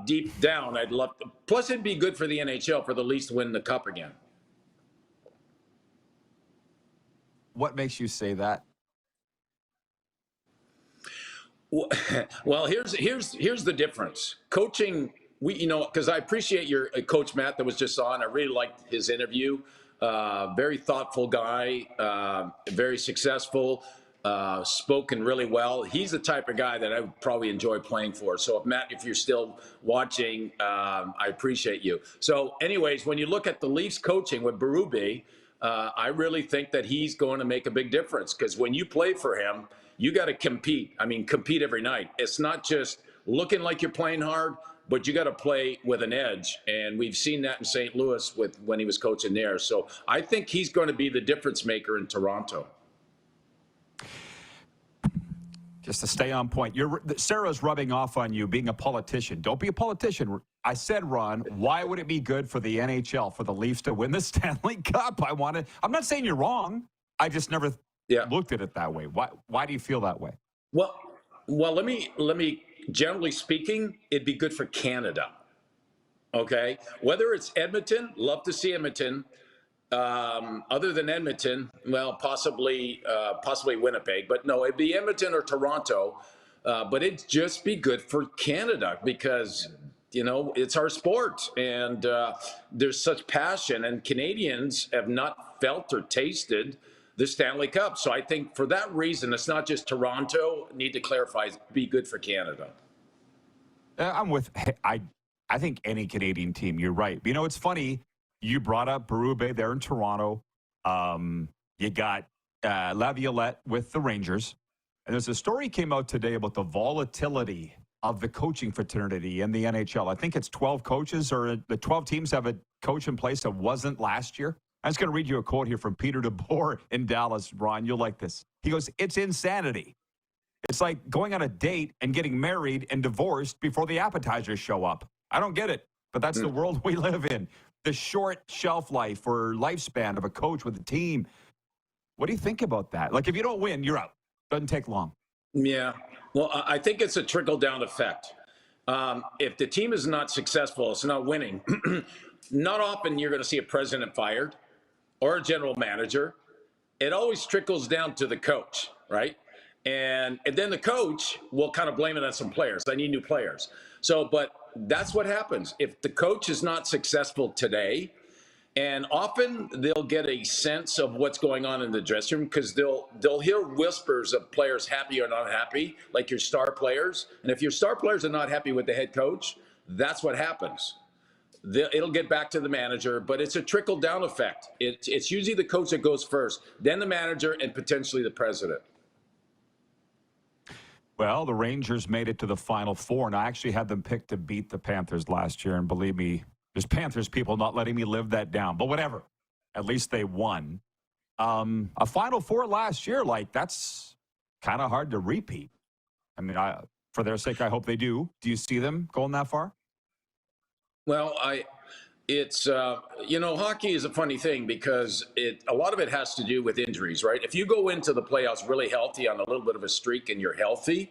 deep down. I'd love to. Plus, it'd be good for the NHL for the Leafs to win the Cup again. What makes you say that? Well, here's the difference. Coaching, because I appreciate your coach Matt that was just on. I really liked his interview. Very thoughtful guy, very successful, spoken really well. He's the type of guy that I would probably enjoy playing for. So if you're still watching, I appreciate you. So anyways, when you look at the Leafs coaching with Berube, I really think that he's going to make a big difference because when you play for him, you got to compete. I mean, compete every night. It's not just looking like you're playing hard, but you got to play with an edge. And we've seen that in St. Louis when he was coaching there. So I think he's going to be the difference maker in Toronto. Just to stay on point, Sarah's rubbing off on you being a politician. Don't be a politician. I said, Ron, why would it be good for the NHL, for the Leafs to win the Stanley Cup? I'm not saying you're wrong. I just never looked at it that way. Why do you feel that way? Well, let me generally speaking, it'd be good for Canada. Okay? Whether it's Edmonton, love to see Edmonton. Other than Edmonton, well, possibly Winnipeg, but no, it'd be Edmonton or Toronto. But it'd just be good for Canada because, it's our sport and there's such passion and Canadians have not felt or tasted the Stanley Cup. So I think for that reason, it's not just Toronto, need to clarify, be good for Canada. I'm with. I think any Canadian team. You're right. You know, it's funny. You brought up Berube there in Toronto. You got Laviolette with the Rangers. And there's a story came out today about the volatility of the coaching fraternity in the NHL. I think it's 12 coaches, or the 12 teams have a coach in place that wasn't last year. I'm just going to read you a quote here from Peter DeBoer in Dallas. Ron, you'll like this. He goes, "It's insanity. It's like going on a date and getting married and divorced before the appetizers show up. I don't get it, but that's the world we live in. The short shelf life or lifespan of a coach with a team." What do you think about that? Like, if you don't win, you're out. Doesn't take long. Yeah. Well, I think it's a trickle-down effect. If the team is not successful, it's not winning, not often you're going to see a president fired or a general manager. It always trickles down to the coach, right? And then the coach will kind of blame it on some players. I need new players. So, but that's what happens. If the coach is not successful today, and often they'll get a sense of what's going on in the dressing room because they'll hear whispers of players happy or not happy, like your star players. And if your star players are not happy with the head coach, that's what happens. It'll get back to the manager, but it's a trickle-down effect. It's usually the coach that goes first, then the manager, and potentially the president. Well, the Rangers made it to the Final Four, and I actually had them picked to beat the Panthers last year, and believe me, there's Panthers people not letting me live that down. But whatever. At least they won. A Final Four last year, like, that's kind of hard to repeat. I mean, for their sake, I hope they do. Do you see them going that far? Well, it's hockey is a funny thing because a lot of it has to do with injuries, right? If you go into the playoffs really healthy on a little bit of a streak and you're healthy,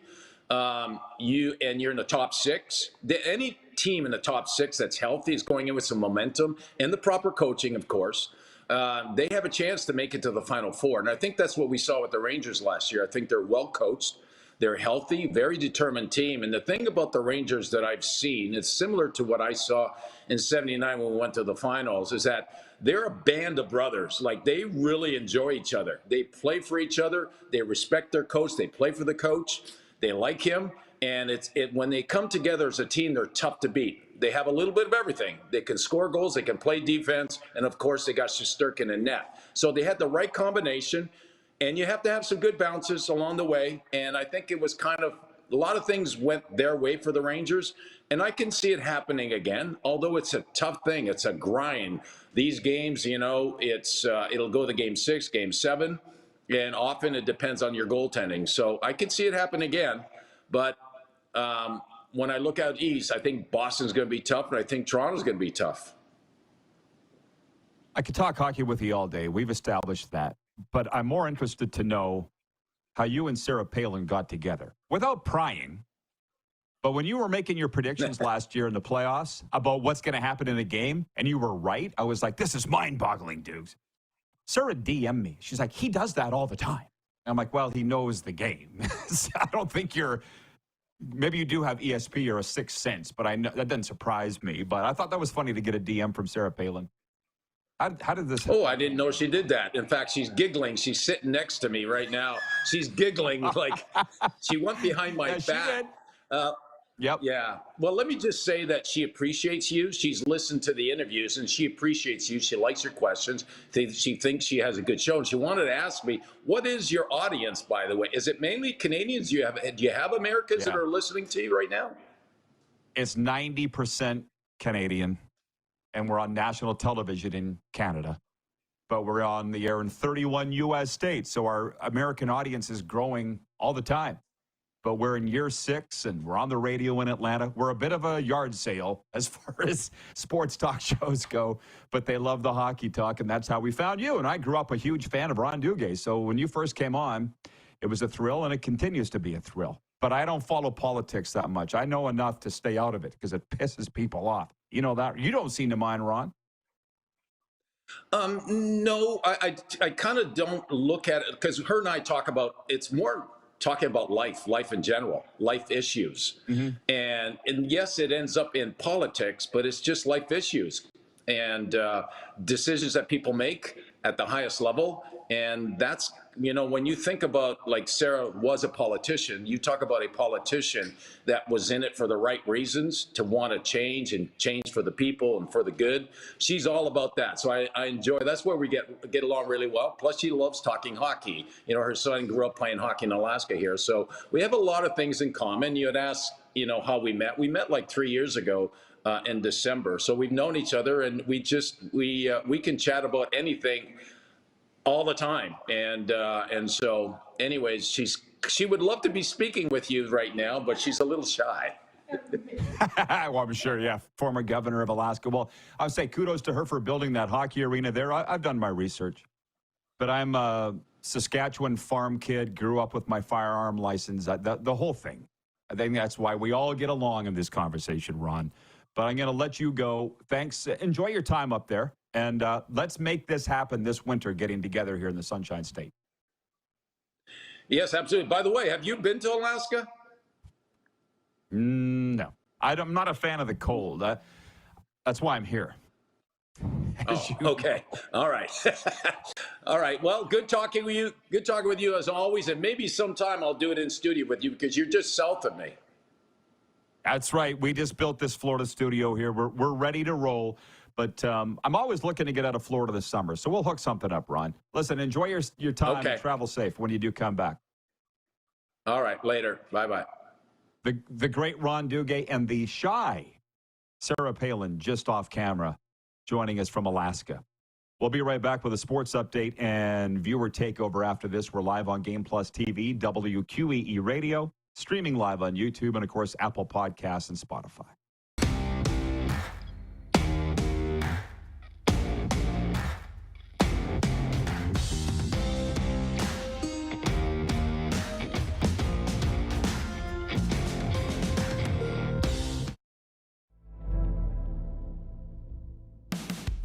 you're in the top six, any team in the top six that's healthy is going in with some momentum and the proper coaching, of course. They have a chance to make it to the Final Four. And I think that's what we saw with the Rangers last year. I think they're well coached. They're healthy, very determined team. And the thing about the Rangers that I've seen, it's similar to what I saw in '79 when we went to the finals, is that they're a band of brothers. Like, they really enjoy each other. They play for each other. They respect their coach. They play for the coach. They like him. And when they come together as a team, they're tough to beat. They have a little bit of everything. They can score goals. They can play defense. And, of course, they got Shesterkin in net. So they had the right combination. And you have to have some good bounces along the way. And I think it was kind of a lot of things went their way for the Rangers. And I can see it happening again, although it's a tough thing. It's a grind. These games, it'll go to game 6, game 7. And often it depends on your goaltending. So I can see it happen again. But when I look out east, I think Boston's going to be tough. And I think Toronto's going to be tough. I could talk hockey with you all day. We've established that. But I'm more interested to know how you and Sarah Palin got together. Without prying, but when you were making your predictions last year in the playoffs about what's going to happen in the game, and you were right, I was like, this is mind-boggling, Dukes. Sarah DM'd me. She's like, he does that all the time. And I'm like, well, he knows the game. So I don't think maybe you do have ESP or a sixth sense, but I know that doesn't surprise me. But I thought that was funny to get a DM from Sarah Palin. How did this happen? Oh, I didn't know she did that. In fact, she's giggling. She's sitting next to me right now. She's giggling like she went behind my back. Yep. Yeah. Well, let me just say that she appreciates you. She's listened to the interviews, and she appreciates you. She likes your questions. She thinks she has a good show. And she wanted to ask me, what is your audience, by the way? Is it mainly Canadians? Do you have Americans that are listening to you right now? It's 90% Canadian. And we're on national television in Canada, but we're on the air in 31 U.S. states. So our American audience is growing all the time. But we're in year 6, and we're on the radio in Atlanta. We're a bit of a yard sale as far as sports talk shows go, but they love the hockey talk, and that's how we found you. And I grew up a huge fan of Ron Duguay. So when you first came on, it was a thrill, and it continues to be a thrill. But I don't follow politics that much. I know enough to stay out of it because it pisses people off. You know that. You don't seem to mind, Ron. No, I kind of don't look at it because her and I talk about, it's more talking about life in general, life issues. Mm-hmm. And yes, it ends up in politics, but it's just life issues and decisions that people make at the highest level. And that's, when you think about, like, Sarah was a politician, you talk about a politician that was in it for the right reasons, to want to change and change for the people and for the good. She's all about that. So I enjoy, that's where we get along really well. Plus she loves talking hockey. Her son grew up playing hockey in Alaska here. So we have a lot of things in common. You had asked, how we met. We met like 3 years ago in December. So we've known each other, and we can chat about anything all the time. And so anyways, she would love to be speaking with you right now, but she's a little shy. Well, I'm sure, yeah. Former governor of Alaska. Well, I would say kudos to her for building that hockey arena there. I've done my research. But I'm a Saskatchewan farm kid, grew up with my firearm license, the whole thing. I think that's why we all get along in this conversation, Ron. But I'm going to let you go. Thanks. Enjoy your time up there. And let's make this happen this winter, getting together here in the Sunshine State. Yes, absolutely. By the way, have you been to Alaska? No. I'm not a fan of the cold. That's why I'm here. Oh, okay. All right. All right. Well, good talking with you. Good talking with you as always. And maybe sometime I'll do it in studio with you, because you're just south of me. That's right. We just built this Florida studio here. We're ready to roll. But I'm always looking to get out of Florida this summer. So we'll hook something up, Ron. Listen, enjoy your time and travel safe when you do come back. All right. Later. Bye-bye. The great Ron Duguay and the shy Sarah Palin just off camera joining us from Alaska. We'll be right back with a sports update and viewer takeover after this. We're live on Game Plus TV, WQEE Radio, streaming live on YouTube, and, of course, Apple Podcasts and Spotify.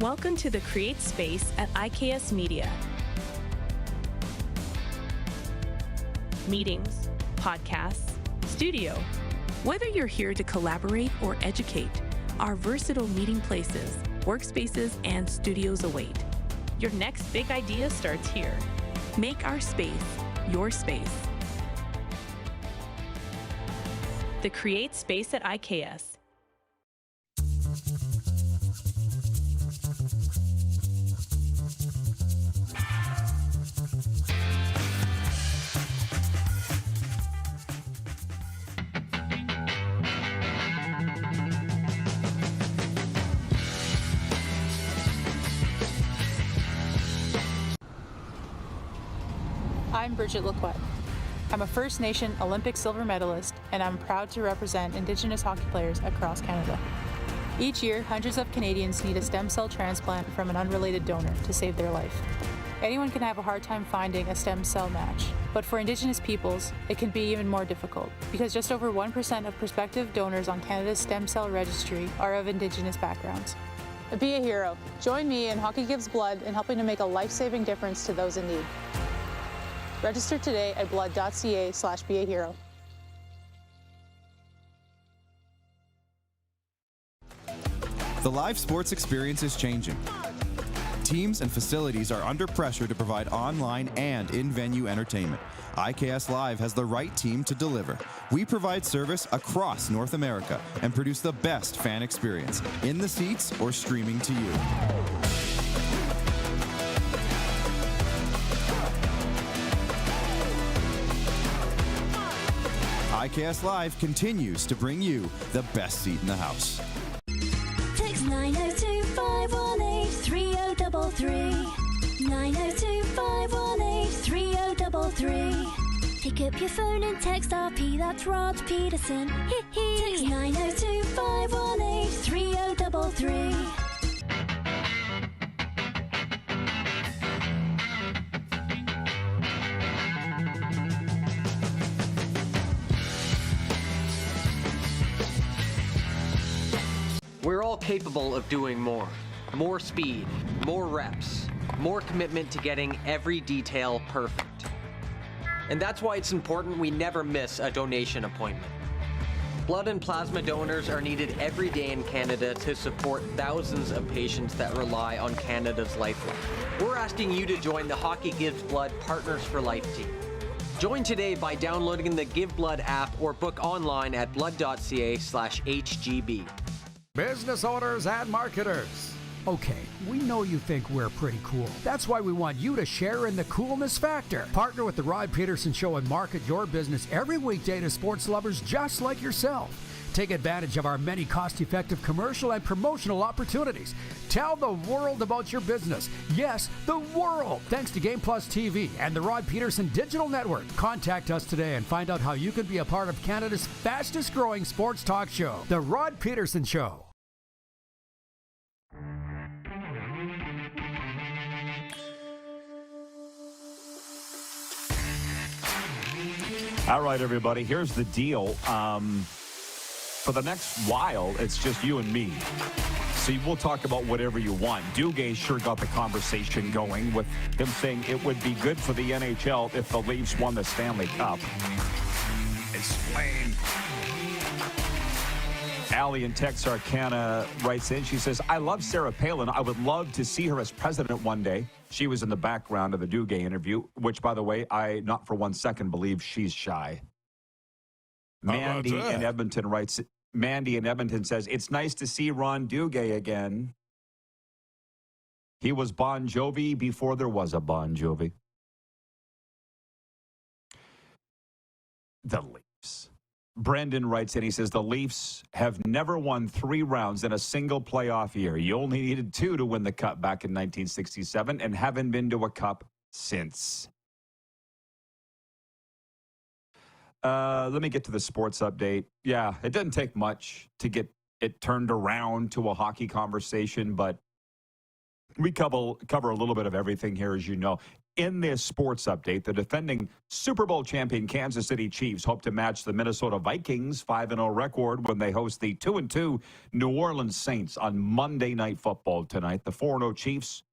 Welcome to the Create Space at IKS Media. Meetings, podcasts, studio. Whether you're here to collaborate or educate, our versatile meeting places, workspaces, and studios await. Your next big idea starts here. Make our space your space. The Create Space at IKS. I'm Bridget Lacquette. I'm a First Nation Olympic silver medalist, and I'm proud to represent Indigenous hockey players across Canada. Each year, hundreds of Canadians need a stem cell transplant from an unrelated donor to save their life. Anyone can have a hard time finding a stem cell match, but for Indigenous peoples, it can be even more difficult, because just over 1% of prospective donors on Canada's stem cell registry are of Indigenous backgrounds. Be a hero. Join me in Hockey Gives Blood in helping to make a life-saving difference to those in need. Register today at blood.ca/beahero. The live sports experience is changing. Teams and facilities are under pressure to provide online and in-venue entertainment. IKS Live has the right team to deliver. We provide service across North America and produce the best fan experience, in the seats or streaming to you. IKS Live continues to bring you the best seat in the house. Text 902-518-3033. 902-518-3033. Pick up your phone and text RP, that's Rod Pedersen. Text 902-518-3033. We're all capable of doing more. More speed, more reps, more commitment to getting every detail perfect. And that's why it's important we never miss a donation appointment. Blood and plasma donors are needed every day in Canada to support thousands of patients that rely on Canada's lifeline. We're asking you to join the Hockey Gives Blood Partners for Life team. Join today by downloading the Give Blood app or book online at blood.ca/HGB. Business owners and marketers. Okay, we know you think we're pretty cool. That's why we want you to share in the coolness factor. Partner with the Rod Pedersen Show and market your business every weekday to sports lovers just like yourself. Take advantage of our many cost-effective commercial and promotional opportunities. Tell the world about your business. Yes, the world. Thanks to Game Plus TV and the Rod Pedersen Digital Network. Contact us today and find out how you can be a part of Canada's fastest-growing sports talk show, The Rod Pedersen Show. All right, everybody, here's the deal. For the next while, it's just you and me. So we'll talk about whatever you want. Duguay sure got the conversation going with him saying it would be good for the NHL if the Leafs won the Stanley Cup. Explain. Allie in Texarkana writes in. She says, I love Sarah Palin. I would love to see her as president one day. She was in the background of the Duguay interview, which, by the way, I not for 1 second believe she's shy. Mandy in Edmonton writes, Mandy in Edmonton says, it's nice to see Ron Duguay again. He was Bon Jovi before there was a Bon Jovi. The Leafs. Brendan writes in, he says, the Leafs have never won 3 rounds in a single playoff year. You only needed 2 to win the cup back in 1967 and haven't been to a cup since. Let me get to the sports update. Yeah, it doesn't take much to get it turned around to a hockey conversation, but we cover a little bit of everything here, as you know. In this sports update, the defending Super Bowl champion Kansas City Chiefs hope to match the Minnesota Vikings' 5-0 record when they host the 2-2 New Orleans Saints on Monday Night Football tonight. The 4-0 Chiefs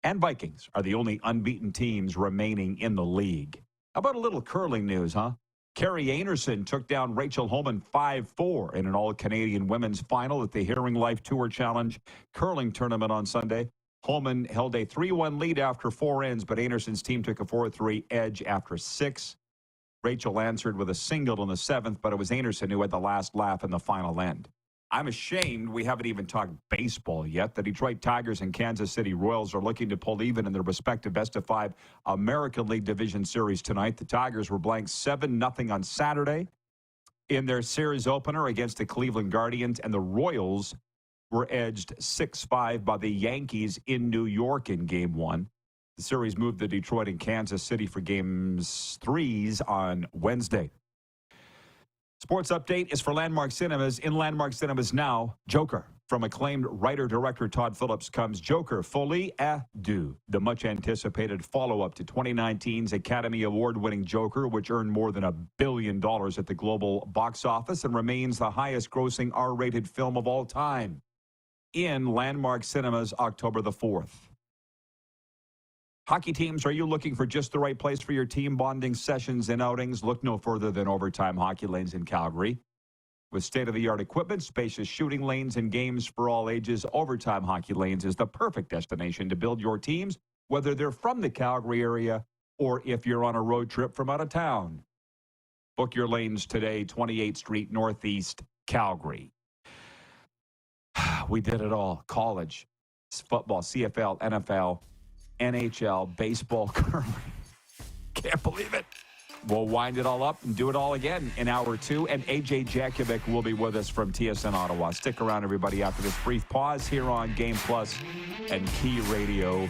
and Vikings are the only unbeaten teams remaining in the league. How about a little curling news, huh? Carrie Anderson took down Rachel Homan 5-4 in an all-Canadian women's final at the Hearing Life Tour Challenge curling tournament on Sunday. Holman held a 3-1 lead after 4 ends, but Anderson's team took a 4-3 edge after 6. Rachel answered with a single in the 7th, but it was Anderson who had the last laugh in the final end. I'm ashamed we haven't even talked baseball yet. The Detroit Tigers and Kansas City Royals are looking to pull even in their respective best-of-5 American League Division Series tonight. The Tigers were blanked 7-0 on Saturday in their series opener against the Cleveland Guardians, and the Royals were edged 6-5 by the Yankees in New York in Game 1. The series moved to Detroit and Kansas City for Games 3s on Wednesday. Sports Update is for Landmark Cinemas. In Landmark Cinemas now, Joker. From acclaimed writer-director Todd Phillips comes Joker, Folie à Deux, the much-anticipated follow-up to 2019's Academy Award-winning Joker, which earned more than $1 billion at the global box office and remains the highest-grossing R-rated film of all time. In Landmark Cinemas, October the 4th. Hockey teams, are you looking for just the right place for your team bonding sessions and outings? Look no further than Overtime Hockey Lanes in Calgary. With state-of-the-art equipment, spacious shooting lanes, and games for all ages, Overtime Hockey Lanes is the perfect destination to build your teams, whether they're from the Calgary area or if you're on a road trip from out of town. Book your lanes today, 28th Street Northeast, Calgary. We did it all. College, football, CFL, NFL, NHL, baseball, curling. Can't believe it. We'll wind it all up and do it all again in hour 2. And AJ Jakubec will be with us from TSN Ottawa. Stick around, everybody, after this brief pause here on Game Plus and Key Radio.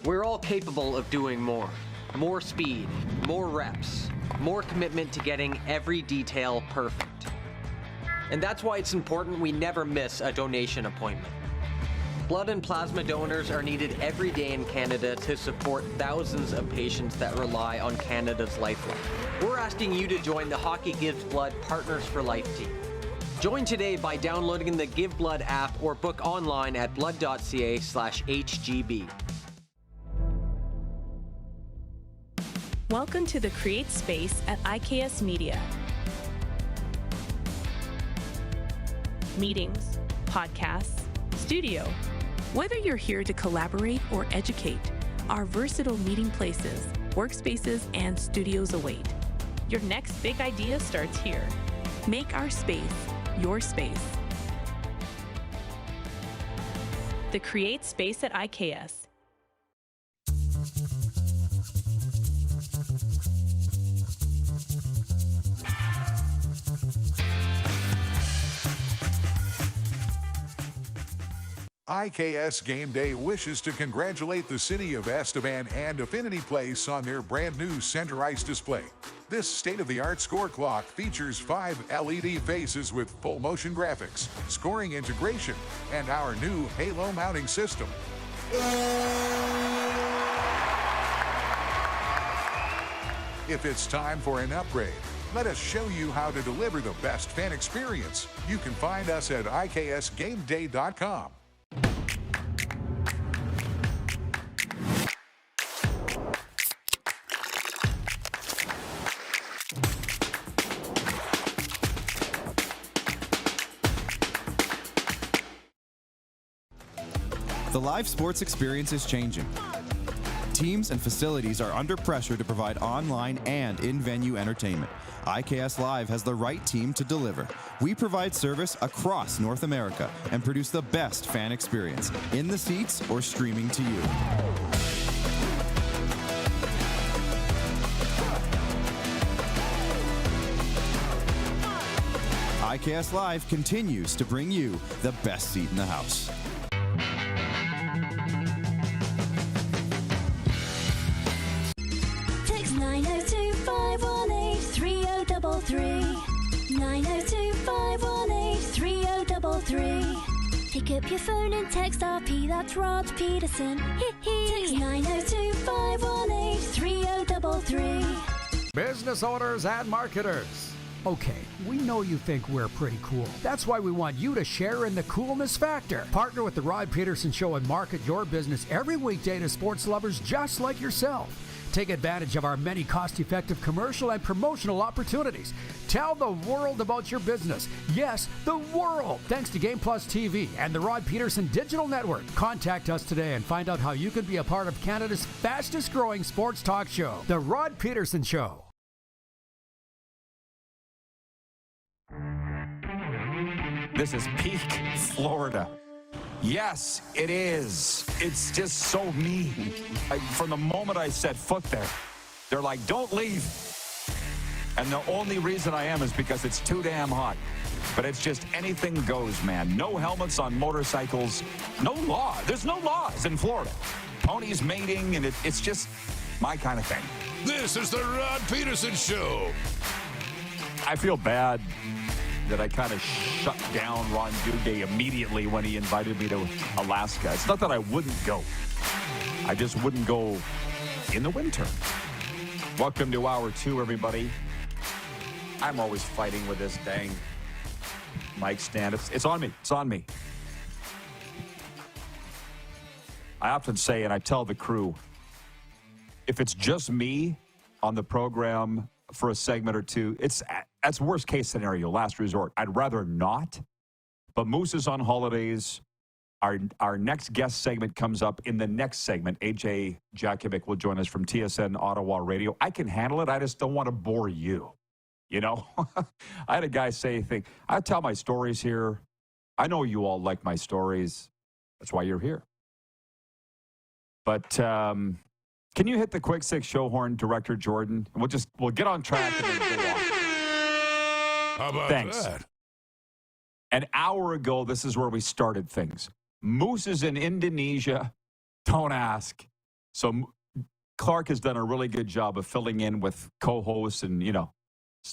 We're all capable of doing more. More speed, more reps, more commitment to getting every detail perfect. And that's why it's important we never miss a donation appointment. Blood and plasma donors are needed every day in Canada to support thousands of patients that rely on Canada's lifeline. We're asking you to join the Hockey Gives Blood Partners for Life team. Join today by downloading the Give Blood app or book online at blood.ca/HGB. Welcome to the Create Space at IKS Media. Meetings, podcasts, studio. Whether you're here to collaborate or educate, our versatile meeting places, workspaces, and studios await. Your next big idea starts here. Make our space your space. The Create Space at IKS. IKS Game Day wishes to congratulate the city of Estevan and Affinity Place on their brand new center ice display. This state-of-the-art score clock features 5 LED faces with full motion graphics, scoring integration, and our new Halo mounting system. If it's time for an upgrade, let us show you how to deliver the best fan experience. You can find us at iksgameday.com. The live sports experience is changing. Teams and facilities are under pressure to provide online and in-venue entertainment. IKS Live has the right team to deliver. We provide service across North America and produce the best fan experience, in the seats or streaming to you. IKS Live continues to bring you the best seat in the house. Text 902-518-3033. 902-518-3033. Pick up your phone and text RP, that's Rod Pedersen. Text 902-518-3033. Business owners and marketers. Okay, we know you think we're pretty cool. That's why we want you to share in the coolness factor. Partner with the Rod Pedersen Show and market your business every weekday to sports lovers just like yourself. Take advantage of our many cost-effective commercial and promotional opportunities. Tell the world about your business. Yes, the world. Thanks to Game Plus TV and the Rod Pedersen Digital Network. Contact us today and find out how you can be a part of Canada's fastest-growing sports talk show, The Rod Pedersen Show. This is peak Florida. Yes, it is. It's just so mean. From the moment I set foot there, they're like, don't leave. And the only reason I am is because it's too damn hot. But it's just anything goes, man. No helmets on motorcycles. No law. There's no laws in Florida. Ponies mating, and it's just my kind of thing. This is the Rod Pedersen Show. I feel bad that I kind of shut down Ron Duguay immediately when he invited me to Alaska. It's not that I wouldn't go. I just wouldn't go in the winter. Welcome to Hour 2, everybody. I'm always fighting with this dang mic stand. It's on me. It's on me. I often say, and I tell the crew, if it's just me on the program for a segment or two, that's worst case scenario, last resort. I'd rather not. But Moose is on holidays. Our next guest segment comes up in the next segment. AJ Jakubec will join us from TSN Ottawa Radio. I can handle it. I just don't want to bore you. You know, I had a guy say, I tell my stories here. I know you all like my stories. That's why you're here. But can you hit the quick six show horn, Director Jordan? We'll get on track and then go on. How about Thanks. that? An hour ago, this is where we started things. Moose is in Indonesia. Don't ask. So Clark has done a really good job of filling in with co-hosts and,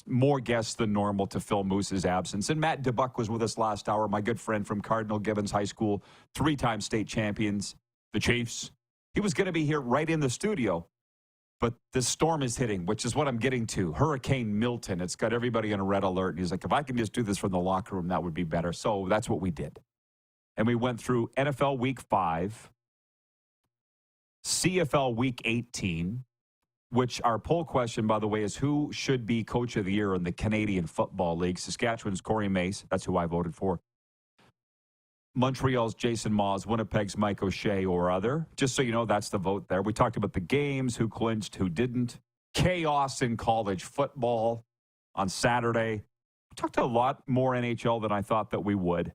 more guests than normal to fill Moose's absence. And Matt DeBuck was with us last hour, my good friend from Cardinal Gibbons High School, 3-time state champions, the Chiefs. He was going to be here right in the studio, but this storm is hitting, which is what I'm getting to. Hurricane Milton. It's got everybody on a red alert. And he's like, if I can just do this from the locker room, that would be better. So that's what we did. And we went through NFL Week 5, CFL Week 18, which our poll question, by the way, is who should be Coach of the Year in the Canadian Football League. Saskatchewan's Corey Mace. That's who I voted for. Montreal's Jason Maws, Winnipeg's Mike O'Shea or other. Just so you know, that's the vote there. We talked about the games, who clinched, who didn't. Chaos in college football on Saturday. We talked a lot more NHL than I thought that we would.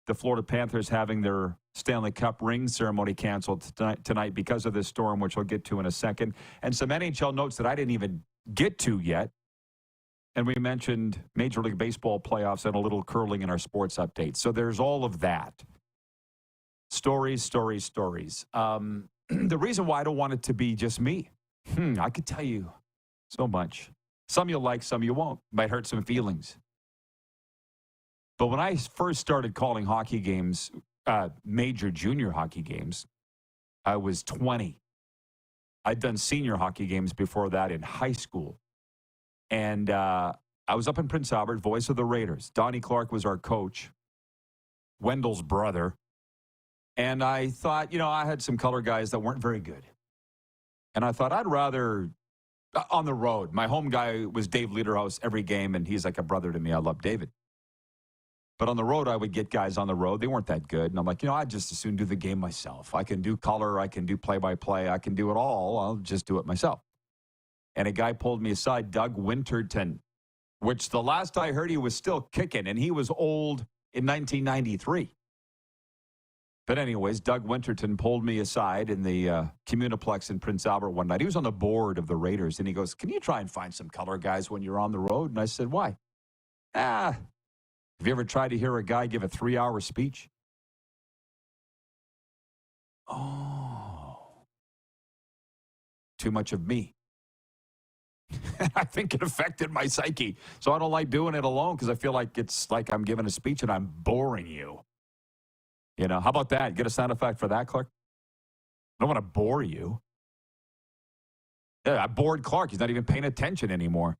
The Florida Panthers having their Stanley Cup ring ceremony canceled tonight because of this storm, which we'll get to in a second. And some NHL notes that I didn't even get to yet. And we mentioned Major League Baseball playoffs and a little curling in our sports update. So there's all of that. Stories, stories, stories. The reason why I don't want it to be just me, I could tell you so much. Some you'll like, some you won't. Might hurt some feelings. But when I first started calling hockey games, major junior hockey games, I was 20. I'd done senior hockey games before that in high school. And I was up in Prince Albert, voice of the Raiders. Donnie Clark was our coach, Wendell's brother. And I thought, I had some color guys that weren't very good. And I thought I'd rather, on the road, my home guy was Dave Lederhouse every game, and he's like a brother to me. I love David. But on the road, I would get guys on the road. They weren't that good. And I'm like, I'd just as soon do the game myself. I can do color. I can do play-by-play. I can do it all. I'll just do it myself. And a guy pulled me aside, Doug Winterton, which the last I heard he was still kicking, and he was old in 1993. But anyways, Doug Winterton pulled me aside in the Communiplex in Prince Albert one night. He was on the board of the Raiders, and he goes, can you try and find some color guys when you're on the road? And I said, why? Have you ever tried to hear a guy give a 3-hour speech? Oh. Too much of me. I think it affected my psyche. So I don't like doing it alone because I feel like it's like I'm giving a speech and I'm boring you. How about that? Get a sound effect for that, Clark? I don't want to bore you. Yeah, I bored Clark. He's not even paying attention anymore.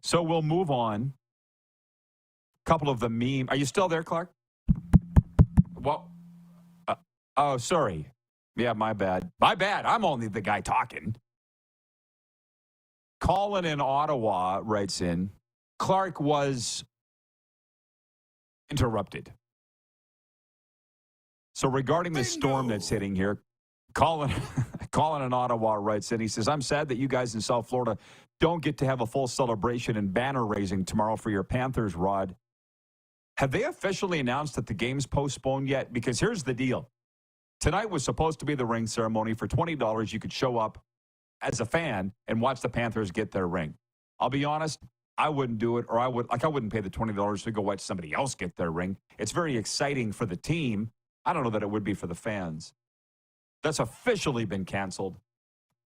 So we'll move on. Couple of the meme. Are you still there, Clark? Well, oh, sorry. Yeah, my bad. My bad. I'm only the guy talking. Colin in Ottawa writes in, Clark was interrupted. So regarding the storm that's hitting here, Colin in Ottawa writes in, he says, I'm sad that you guys in South Florida don't get to have a full celebration and banner raising tomorrow for your Panthers, Rod. Have they officially announced that the game's postponed yet? Because here's the deal. Tonight was supposed to be the ring ceremony. For $20, you could show up as a fan and watch the Panthers get their ring. I'll be honest, I wouldn't do it, or I wouldn't pay the $20 to go watch somebody else get their ring. It's very exciting for the team. I don't know that it would be for the fans. That's officially been canceled.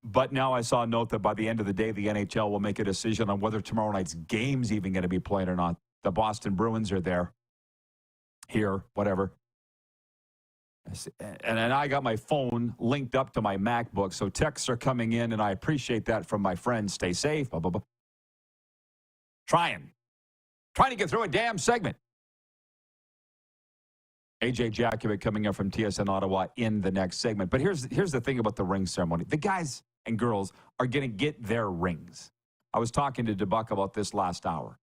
But now I saw a note that by the end of the day, the NHL will make a decision on whether tomorrow night's game's even going to be played or not. The Boston Bruins are there. Here, whatever. And then I got my phone linked up to my MacBook, so texts are coming in, and I appreciate that from my friends. Stay safe, blah, blah, blah. Trying to get through a damn segment. AJ Jakubec coming up from TSN Ottawa in the next segment. But here's the thing about the ring ceremony. The guys and girls are going to get their rings. I was talking to DeBuck about this last hour.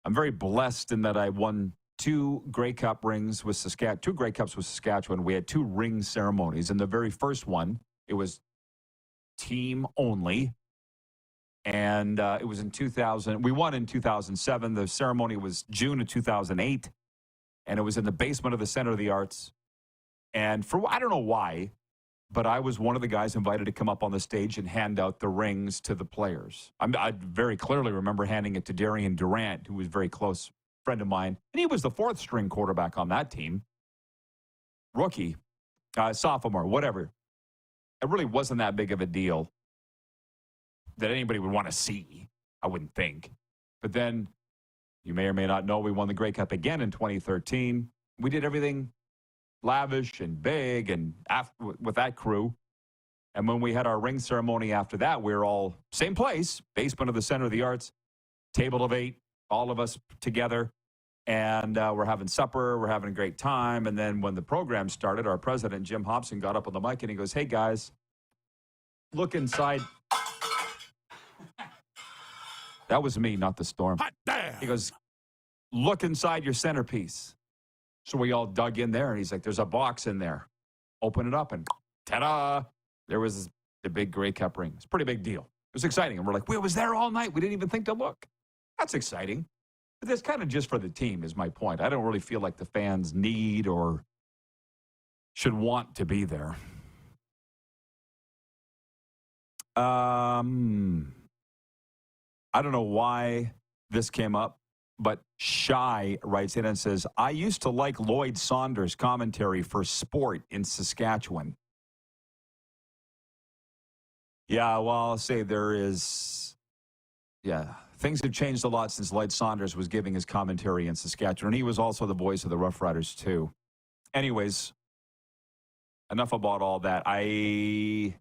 I'm very blessed in that I won 2 Grey Cup rings with Saskatchewan, 2 Grey Cups with Saskatchewan. We had 2 ring ceremonies. And the very first one, it was team only. And it was in 2000. We won in 2007. The ceremony was June of 2008. And it was in the basement of the Center of the Arts. And I don't know why, but I was one of the guys invited to come up on the stage and hand out the rings to the players. I very clearly remember handing it to Darian Durant, who was a very close friend of mine. And he was the 4th-string quarterback on that team. Rookie, sophomore, whatever. It really wasn't that big of a deal that anybody would want to see, I wouldn't think. But then, you may or may not know, we won the Grey Cup again in 2013. We did everything lavish and big and with that crew. And when we had our ring ceremony after that, we were all same place, basement of the Center of the Arts, table of 8, all of us together. And we're having supper. We're having a great time. And then when the program started, our president, Jim Hobson, got up on the mic and he goes, hey, guys, look inside. That was me, not the storm. Hot damn. He goes, look inside your centerpiece. So we all dug in there, and he's like, there's a box in there. Open it up, and ta-da! There was the big Grey Cup ring. It's a pretty big deal. It was exciting. And we're like, we was there all night. We didn't even think to look. That's exciting. But that's kind of just for the team, is my point. I don't really feel like the fans need or should want to be there. I don't know why this came up, but Shy writes in and says, I used to like Lloyd Saunders' commentary for sport in Saskatchewan. Yeah, well, I'll say things have changed a lot since Lloyd Saunders was giving his commentary in Saskatchewan. And he was also the voice of the Rough Riders, too. Anyways, enough about all that. I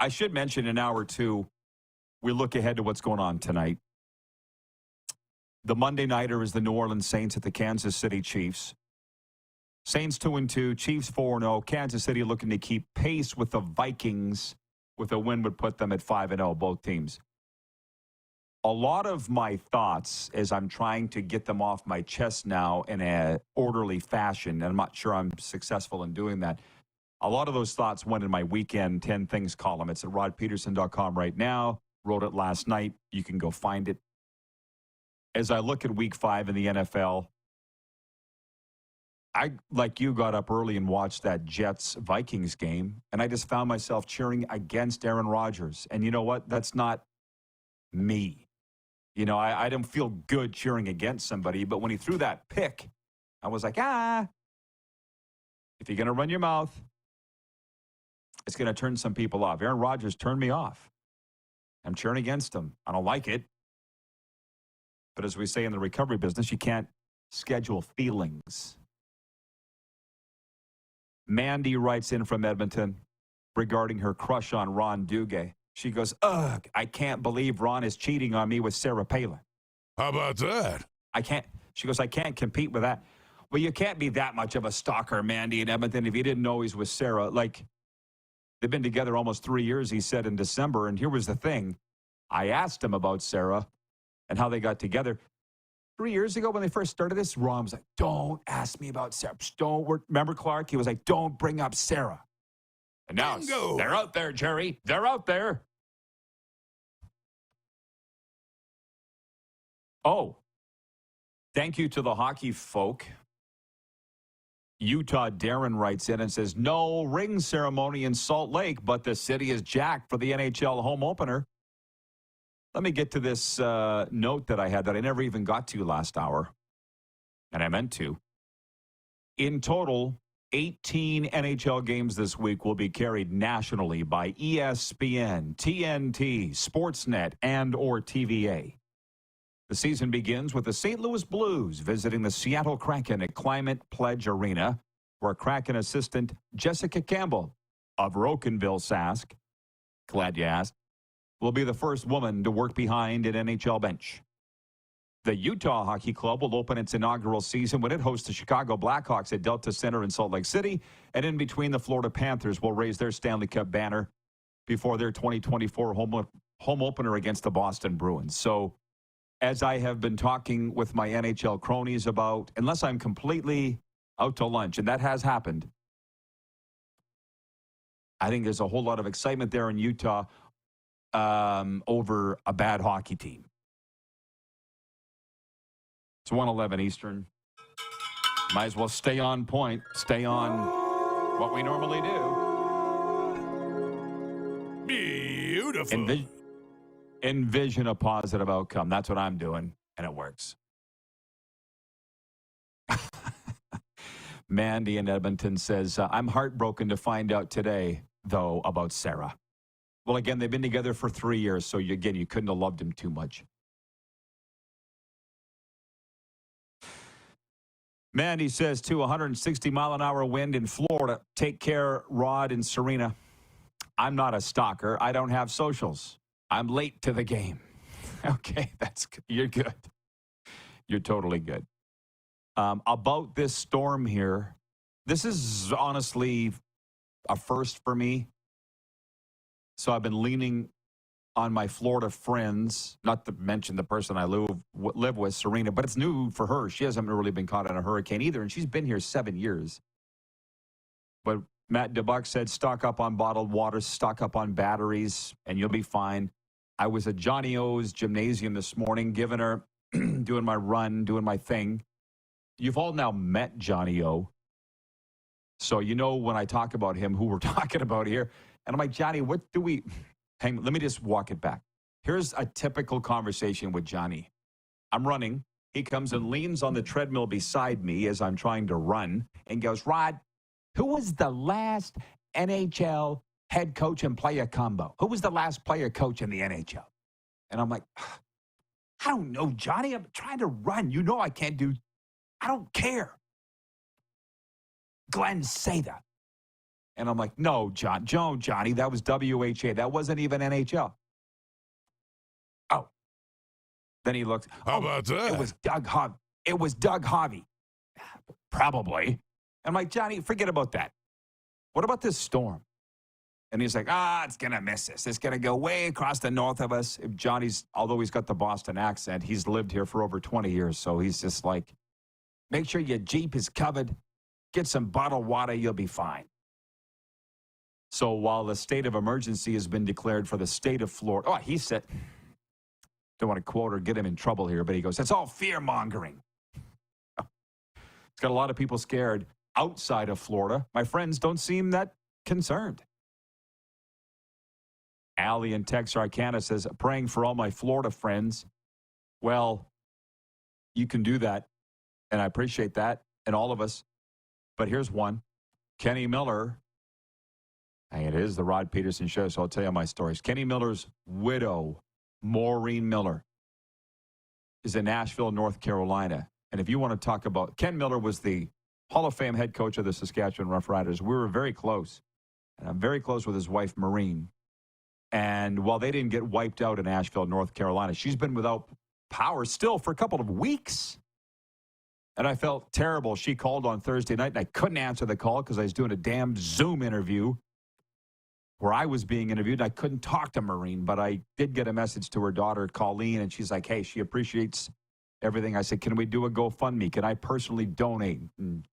should mention in hour 2, we look ahead to what's going on tonight. The Monday nighter is the New Orleans Saints at the Kansas City Chiefs. Saints 2-2, Chiefs 4-0. Kansas City looking to keep pace with the Vikings. With a win would put them at 5-0, both teams. A lot of my thoughts, as I'm trying to get them off my chest now in an orderly fashion, and I'm not sure I'm successful in doing that. A lot of those thoughts went in my weekend 10 things column. It's at rodpeterson.com right now. Wrote it last night. You can go find it. As I look at week 5 in the NFL, I, like you, got up early and watched that Jets-Vikings game, and I just found myself cheering against Aaron Rodgers. And you know what? That's not me. You know, I don't feel good cheering against somebody, but when he threw that pick, I was like, if you're going to run your mouth, it's going to turn some people off. Aaron Rodgers turned me off. I'm cheering against him. I don't like it. But as we say in the recovery business, you can't schedule feelings. Mandy writes in from Edmonton regarding her crush on Ron Duguay. She goes, ugh, I can't believe Ron is cheating on me with Sarah Palin. How about that? She goes, I can't compete with that. Well, you can't be that much of a stalker, Mandy, in Edmonton, if you didn't know he's with Sarah. Like, they've been together almost 3 years, he said in December. And here was the thing. I asked him about Sarah and how they got together. 3 years ago when they first started this, Ron was like, don't ask me about Sarah. Remember Clark? He was like, don't bring up Sarah. And now they're out there, Jerry. They're out there. Oh, thank you to the hockey folk. Utah Darren writes in and says, no ring ceremony in Salt Lake, but the city is jacked for the NHL home opener. Let me get to this note that I had that I never even got to last hour, and I meant to. In total, 18 NHL games this week will be carried nationally by ESPN, TNT, Sportsnet, and or TVA. The season begins with the St. Louis Blues visiting the Seattle Kraken at Climate Pledge Arena, where Kraken assistant Jessica Campbell of Rocanville, Sask, glad you asked, will be the first woman to work behind an NHL bench. The Utah Hockey Club will open its inaugural season when it hosts the Chicago Blackhawks at Delta Center in Salt Lake City, and in between the Florida Panthers will raise their Stanley Cup banner before their 2024 home opener against the Boston Bruins. So, as I have been talking with my NHL cronies about, unless I'm completely out to lunch, and that has happened, I think there's a whole lot of excitement there in Utah over a bad hockey team. It's 1:11 Eastern. Might as well stay on point. Stay on what we normally do. Beautiful. Envision a positive outcome. That's what I'm doing, and it works. Mandy in Edmonton says, I'm heartbroken to find out today, though, about Sarah. Well, again, they've been together for 3 years, so you couldn't have loved him too much. Mandy says, to 160-mile-an-hour wind in Florida. Take care, Rod and Serena. I'm not a stalker. I don't have socials. I'm late to the game. Okay, you're good. You're totally good. About this storm here, this is honestly a first for me. So I've been leaning on my Florida friends, not to mention the person I live with, Serena, but it's new for her. She hasn't really been caught in a hurricane either, and she's been here 7 years. But Matt DeBuck said, stock up on bottled water, stock up on batteries, and you'll be fine. I was at Johnny O's gymnasium this morning, giving her, doing my run, doing my thing. You've all now met Johnny O. So you know when I talk about him, who we're talking about here. And I'm like, Johnny, what do we... Hang on, let me just walk it back. Here's a typical conversation with Johnny. I'm running. He comes and leans on the treadmill beside me as I'm trying to run and goes, Rod, who was the last NHL head coach and player combo? Who was the last player coach in the NHL? And I'm like, I don't know, Johnny. I'm trying to run. You know I can't do... I don't care. Glenn, say that. And I'm like, no, Johnny, that was WHA. That wasn't even NHL. Oh. Then he looked. How about that? It was Doug Harvey. Probably. And I'm like, Johnny, forget about that. What about this storm? And he's like, it's going to miss us. It's going to go way across the north of us. Johnny's, although he's got the Boston accent, he's lived here for over 20 years. So he's just like, make sure your Jeep is covered. Get some bottled water. You'll be fine. So while the state of emergency has been declared for the state of Florida, he said, don't want to quote or get him in trouble here, but he goes, it's all fear-mongering. It's got a lot of people scared outside of Florida. My friends don't seem that concerned. Allie in Texarkana says, praying for all my Florida friends. Well, you can do that, and I appreciate that, and all of us. But here's one. Kenny Miller. It is the Rod Pedersen Show, so I'll tell you my stories. Kenny Miller's widow, Maureen Miller, is in Nashville, North Carolina. And if you want to talk about... Ken Miller was the Hall of Fame head coach of the Saskatchewan Roughriders. We were very close. And I'm very close with his wife, Maureen. And while they didn't get wiped out in Nashville, North Carolina, she's been without power still for a couple of weeks. And I felt terrible. She called on Thursday night, and I couldn't answer the call because I was doing a damn Zoom interview where I was being interviewed. I couldn't talk to Maureen, but I did get a message to her daughter, Colleen, and she's like, hey, she appreciates everything. I said, can we do a GoFundMe? Can I personally donate? And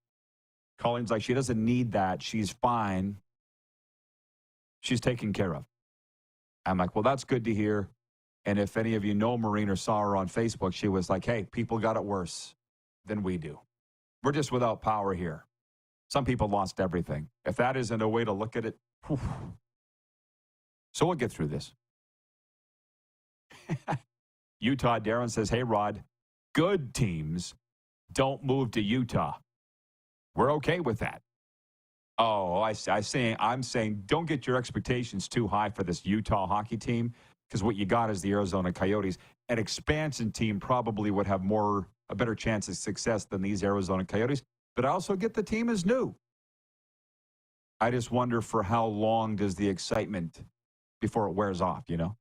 Colleen's like, she doesn't need that. She's fine. She's taken care of. I'm like, well, that's good to hear. And if any of you know Maureen or saw her on Facebook, she was like, hey, people got it worse than we do. We're just without power here. Some people lost everything. If that isn't a way to look at it, whew. So we'll get through this. Utah Darren says, hey, Rod, good teams don't move to Utah. We're okay with that. Oh, I'm saying don't get your expectations too high for this Utah hockey team, because what you got is the Arizona Coyotes. An expansion team probably would have a better chance of success than these Arizona Coyotes. But I also get the team is new. I just wonder for how long does the excitement before it wears off, you know?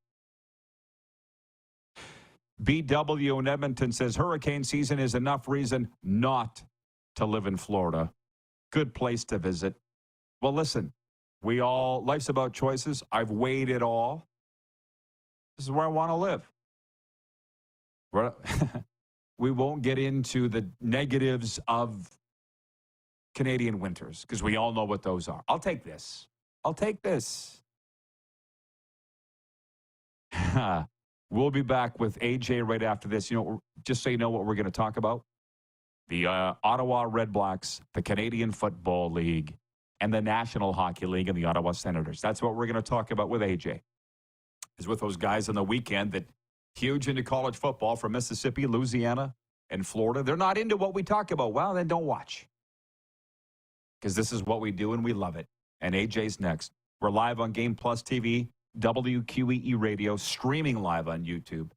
BW in Edmonton says hurricane season is enough reason not to live in Florida. Good place to visit. Well, listen, life's about choices. I've weighed it all. This is where I want to live. We won't get into the negatives of Canadian winters because we all know what those are. I'll take this. We'll be back with AJ right after this. You know, just so you know what we're going to talk about. The Ottawa REDBLACKS, the Canadian Football League, and the National Hockey League and the Ottawa Senators. That's what we're going to talk about with AJ. Is with those guys on the weekend that huge into college football from Mississippi, Louisiana, and Florida. They're not into what we talk about. Well, then don't watch. Because this is what we do and we love it. And AJ's next. We're live on Game Plus TV, WQEE Radio, streaming live on YouTube,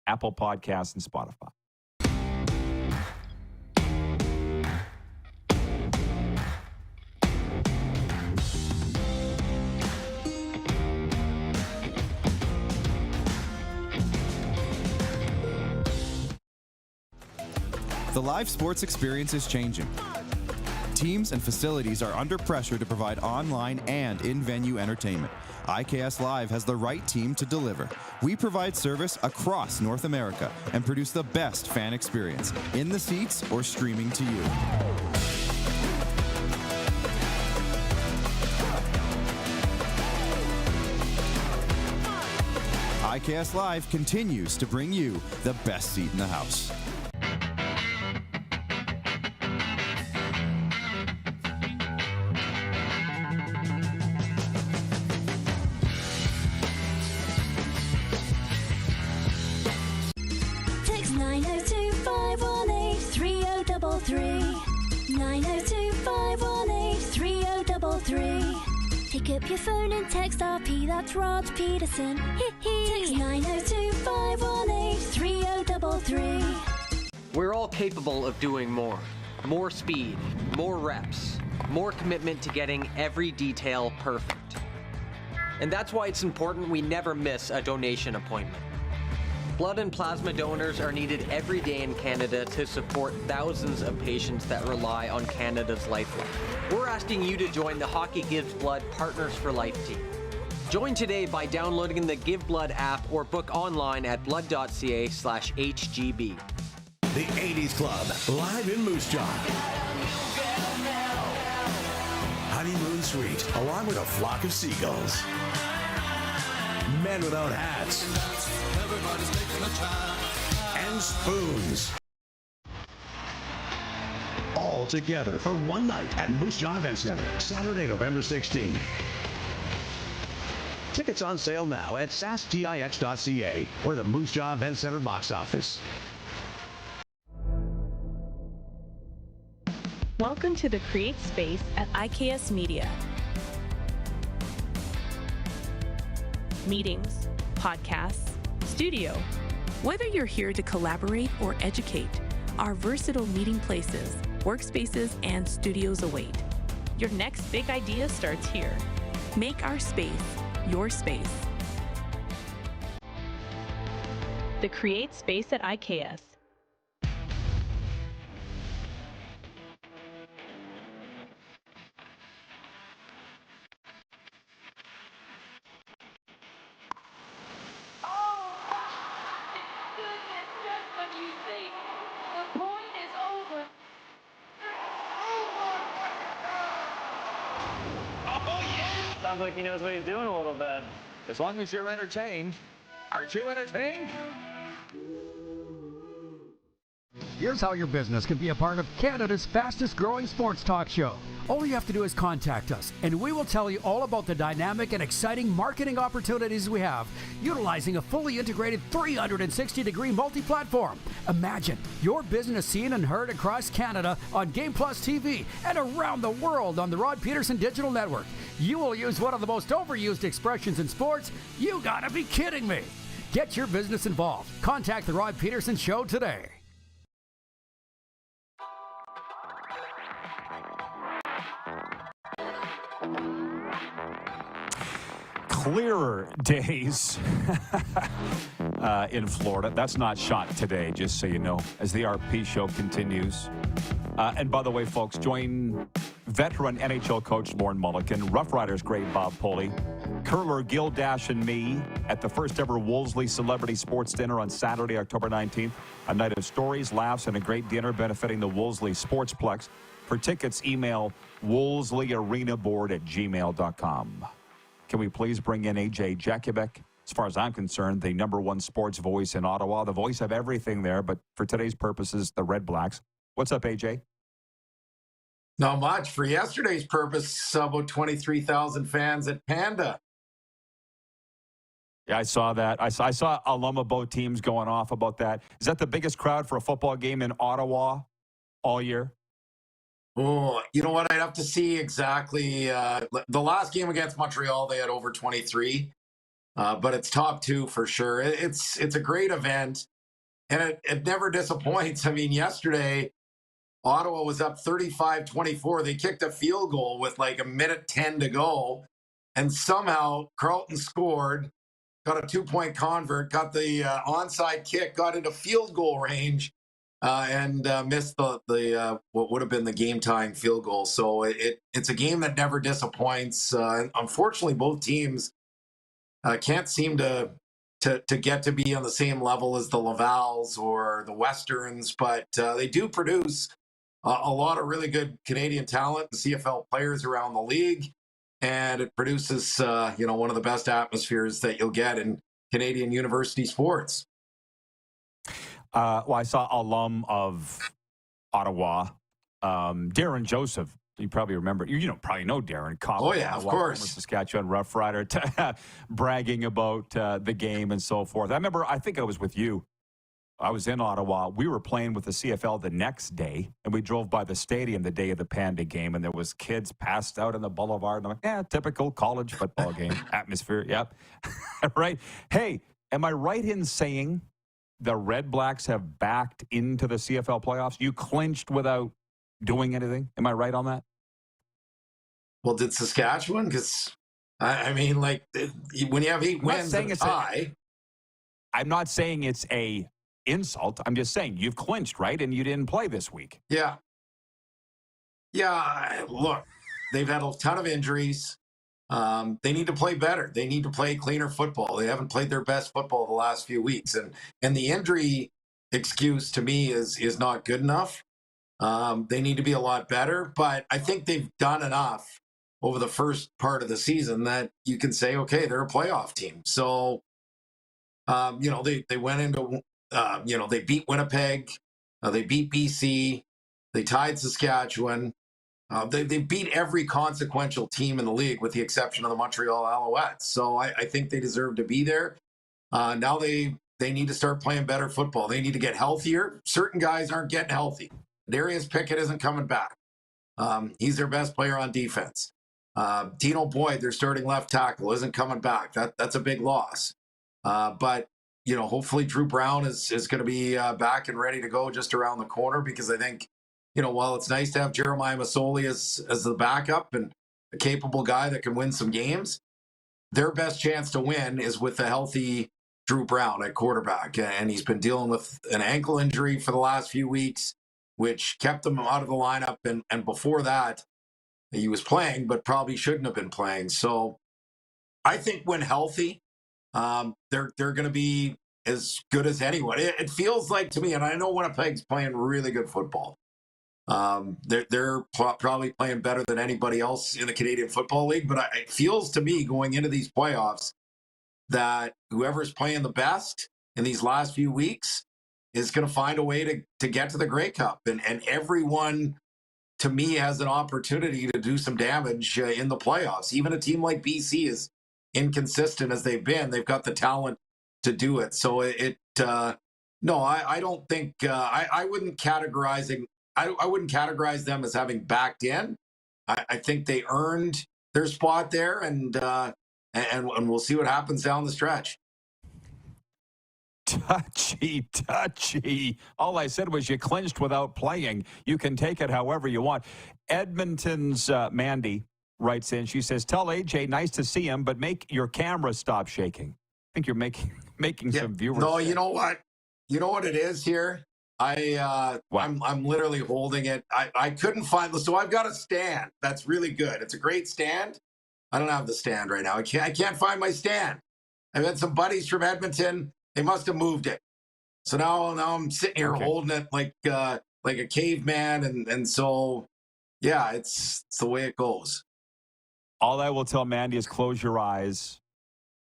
Apple Podcasts, and Spotify. The live sports experience is changing. Teams and facilities are under pressure to provide online and in-venue entertainment. IKS Live has the right team to deliver. We provide service across North America and produce the best fan experience, in the seats or streaming to you. IKS Live continues to bring you the best seat in the house. Text 902-518-3033. 902-518-3033. Pick up your phone and text RP, that's Rod Pedersen. Text 902-518-3033. We're all capable of doing more. More speed, more reps, more commitment to getting every detail perfect. And that's why it's important we never miss a donation appointment. Blood and plasma donors are needed every day in Canada to support thousands of patients that rely on Canada's lifeline. We're asking you to join the Hockey Gives Blood Partners for Life team. Join today by downloading the Give Blood app or book online at blood.ca/HGB. The 80s Club, live in Moose Jaw. Honeymoon Suite, along with a flock of seagulls. Men without hats. And spoons. All together for one night at Moose Jaw Event Center, Saturday, November 16th. Tickets on sale now at sastix.ca or the Moose Jaw Event Center box office. Welcome to the Create Space at IKS Media. Meetings, podcasts, studio. Whether you're here to collaborate or educate, our versatile meeting places, workspaces, and studios await. Your next big idea starts here. Make our space your space. The Create Space at IKS. Sounds like he knows what he's doing a little bit. As long as you're entertained. Aren't you entertained? Here's how your business can be a part of Canada's fastest growing sports talk show. All you have to do is contact us, and we will tell you all about the dynamic and exciting marketing opportunities we have, utilizing a fully integrated 360-degree multi-platform. Imagine your business seen and heard across Canada on Game Plus TV and around the world on the Rod Pedersen Digital Network. You will use one of the most overused expressions in sports. You gotta be kidding me. Get your business involved. Contact the Rod Pedersen Show today. Clearer days in Florida. That's not shot today, just so you know, as the RP show continues. And by the way, folks, join veteran NHL coach Lauren Mulliken, Rough Riders great Bob Poley, curler Gil Dash, and me at the first ever Wolseley Celebrity Sports Dinner on Saturday, October 19th. A night of stories, laughs, and a great dinner benefiting the Wolseley Sportsplex. For tickets, email wolseleyArenaboard@gmail.com. Can we please bring in AJ Jakubec? As far as I'm concerned, the #1 sports voice in Ottawa, the voice of everything there, but for today's purposes, the Red Blacks. What's up, AJ? Not much. For yesterday's purpose, about 23,000 fans at Panda. Yeah, I saw that. I saw alum of both teams going off about that. Is that the biggest crowd for a football game in Ottawa all year? Oh, you know what? I'd have to see exactly. The last game against Montreal, they had over 23, but it's top two for sure. It's a great event, and it never disappoints. I mean, yesterday, Ottawa was up 35-24. They kicked a field goal with like 1:10 to go, and somehow Carlton scored, got a 2-point convert, got the onside kick, got into field goal range, and missed the what would have been the game-tying field goal. So it's a game that never disappoints. Unfortunately, both teams can't seem to get to be on the same level as the Lavals or the Westerns, but they do produce a lot of really good Canadian talent and CFL players around the league, and it produces one of the best atmospheres that you'll get in Canadian university sports. Well, I saw alum of Ottawa, Darren Joseph. You probably remember, probably know Darren. Oh, yeah, of course. Saskatchewan Rough Rider, bragging about the game and so forth. I think I was with you. I was in Ottawa. We were playing with the CFL the next day, and we drove by the stadium the day of the Panda game, and there was kids passed out on the boulevard. And I'm like, yeah, typical college football game atmosphere. Yep. Right. Hey, am I right in saying the Red Blacks have backed into the CFL playoffs? You clinched without doing anything. Am I right on that? Well, did Saskatchewan? Because, when you have 8 wins and a tie. I'm not saying it's a insult. I'm just saying you've clinched, right? And you didn't play this week. Yeah. Yeah, look, they've had a ton of injuries. They need to play better. They need to play cleaner football. They haven't played their best football the last few weeks. And the injury excuse to me is not good enough. They need to be a lot better, but I think they've done enough over the first part of the season that you can say, okay, they're a playoff team. So, they went into, they beat Winnipeg, they beat BC, they tied Saskatchewan. They beat every consequential team in the league with the exception of the Montreal Alouettes. So I think they deserve to be there. Now they need to start playing better football. They need to get healthier. Certain guys aren't getting healthy. Darius Pickett isn't coming back. He's their best player on defense. Dino Boyd, their starting left tackle, isn't coming back. That's a big loss. But hopefully Drew Brown is going to be back and ready to go just around the corner, because I think, while it's nice to have Jeremiah Masoli as the backup and a capable guy that can win some games, their best chance to win is with a healthy Drew Brown at quarterback. And he's been dealing with an ankle injury for the last few weeks, which kept him out of the lineup. And before that, he was playing, but probably shouldn't have been playing. So I think when healthy, they're going to be as good as anyone. It feels like to me, and I know Winnipeg's playing really good football. They're probably playing better than anybody else in the Canadian Football League, but it feels to me going into these playoffs that whoever's playing the best in these last few weeks is going to find a way to get to the Grey Cup. And everyone, to me, has an opportunity to do some damage in the playoffs. Even a team like BC, is inconsistent as they've been, they've got the talent to do it. So no, I don't think I wouldn't categorize them as having backed in. I think they earned their spot there, and we'll see what happens down the stretch. Touchy. All I said was you clinched without playing. You can take it however you want. Edmonton's Mandy writes in. She says, "Tell AJ nice to see him, but make your camera stop shaking." I think you're making some viewers. No, you know what? You know what it is here? I'm literally holding it. I couldn't find, so I've got a stand that's really good. It's a great stand. I don't have the stand right now. I can't find my stand. I've had some buddies from Edmonton. They must have moved it. So now I'm sitting here holding it like a caveman, and so yeah, it's the way it goes. All I will tell Mandy is close your eyes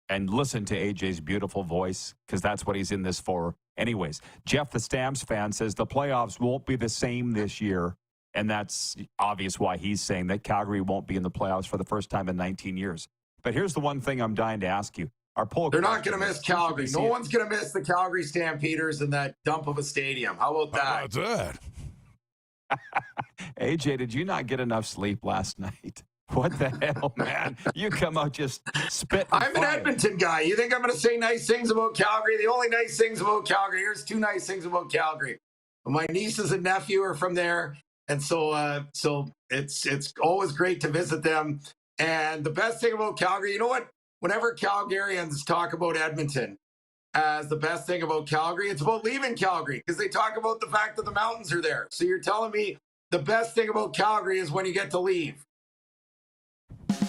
and listen to AJ's beautiful voice, because that's what he's in this for. Anyways, Jeff, the Stamps fan, says the playoffs won't be the same this year, and that's obvious why he's saying that Calgary won't be in the playoffs for the first time in 19 years. But here's the one thing I'm dying to ask you. Our poll. They're not going to miss Calgary. No one's going to miss the Calgary Stampeders in that dump of a stadium. How about that? How about that? AJ, did you not get enough sleep last night? What the hell, man? You come out just spitting. I'm an Edmonton guy. You think I'm going to say nice things about Calgary? The only nice things about Calgary, here's 2 nice things about Calgary. My nieces and nephew are from there, and so it's always great to visit them. And the best thing about Calgary, you know what? Whenever Calgarians talk about Edmonton, as the best thing about Calgary. It's about leaving Calgary because they talk about the fact that the mountains are there. So you're telling me the best thing about Calgary is when you get to leave.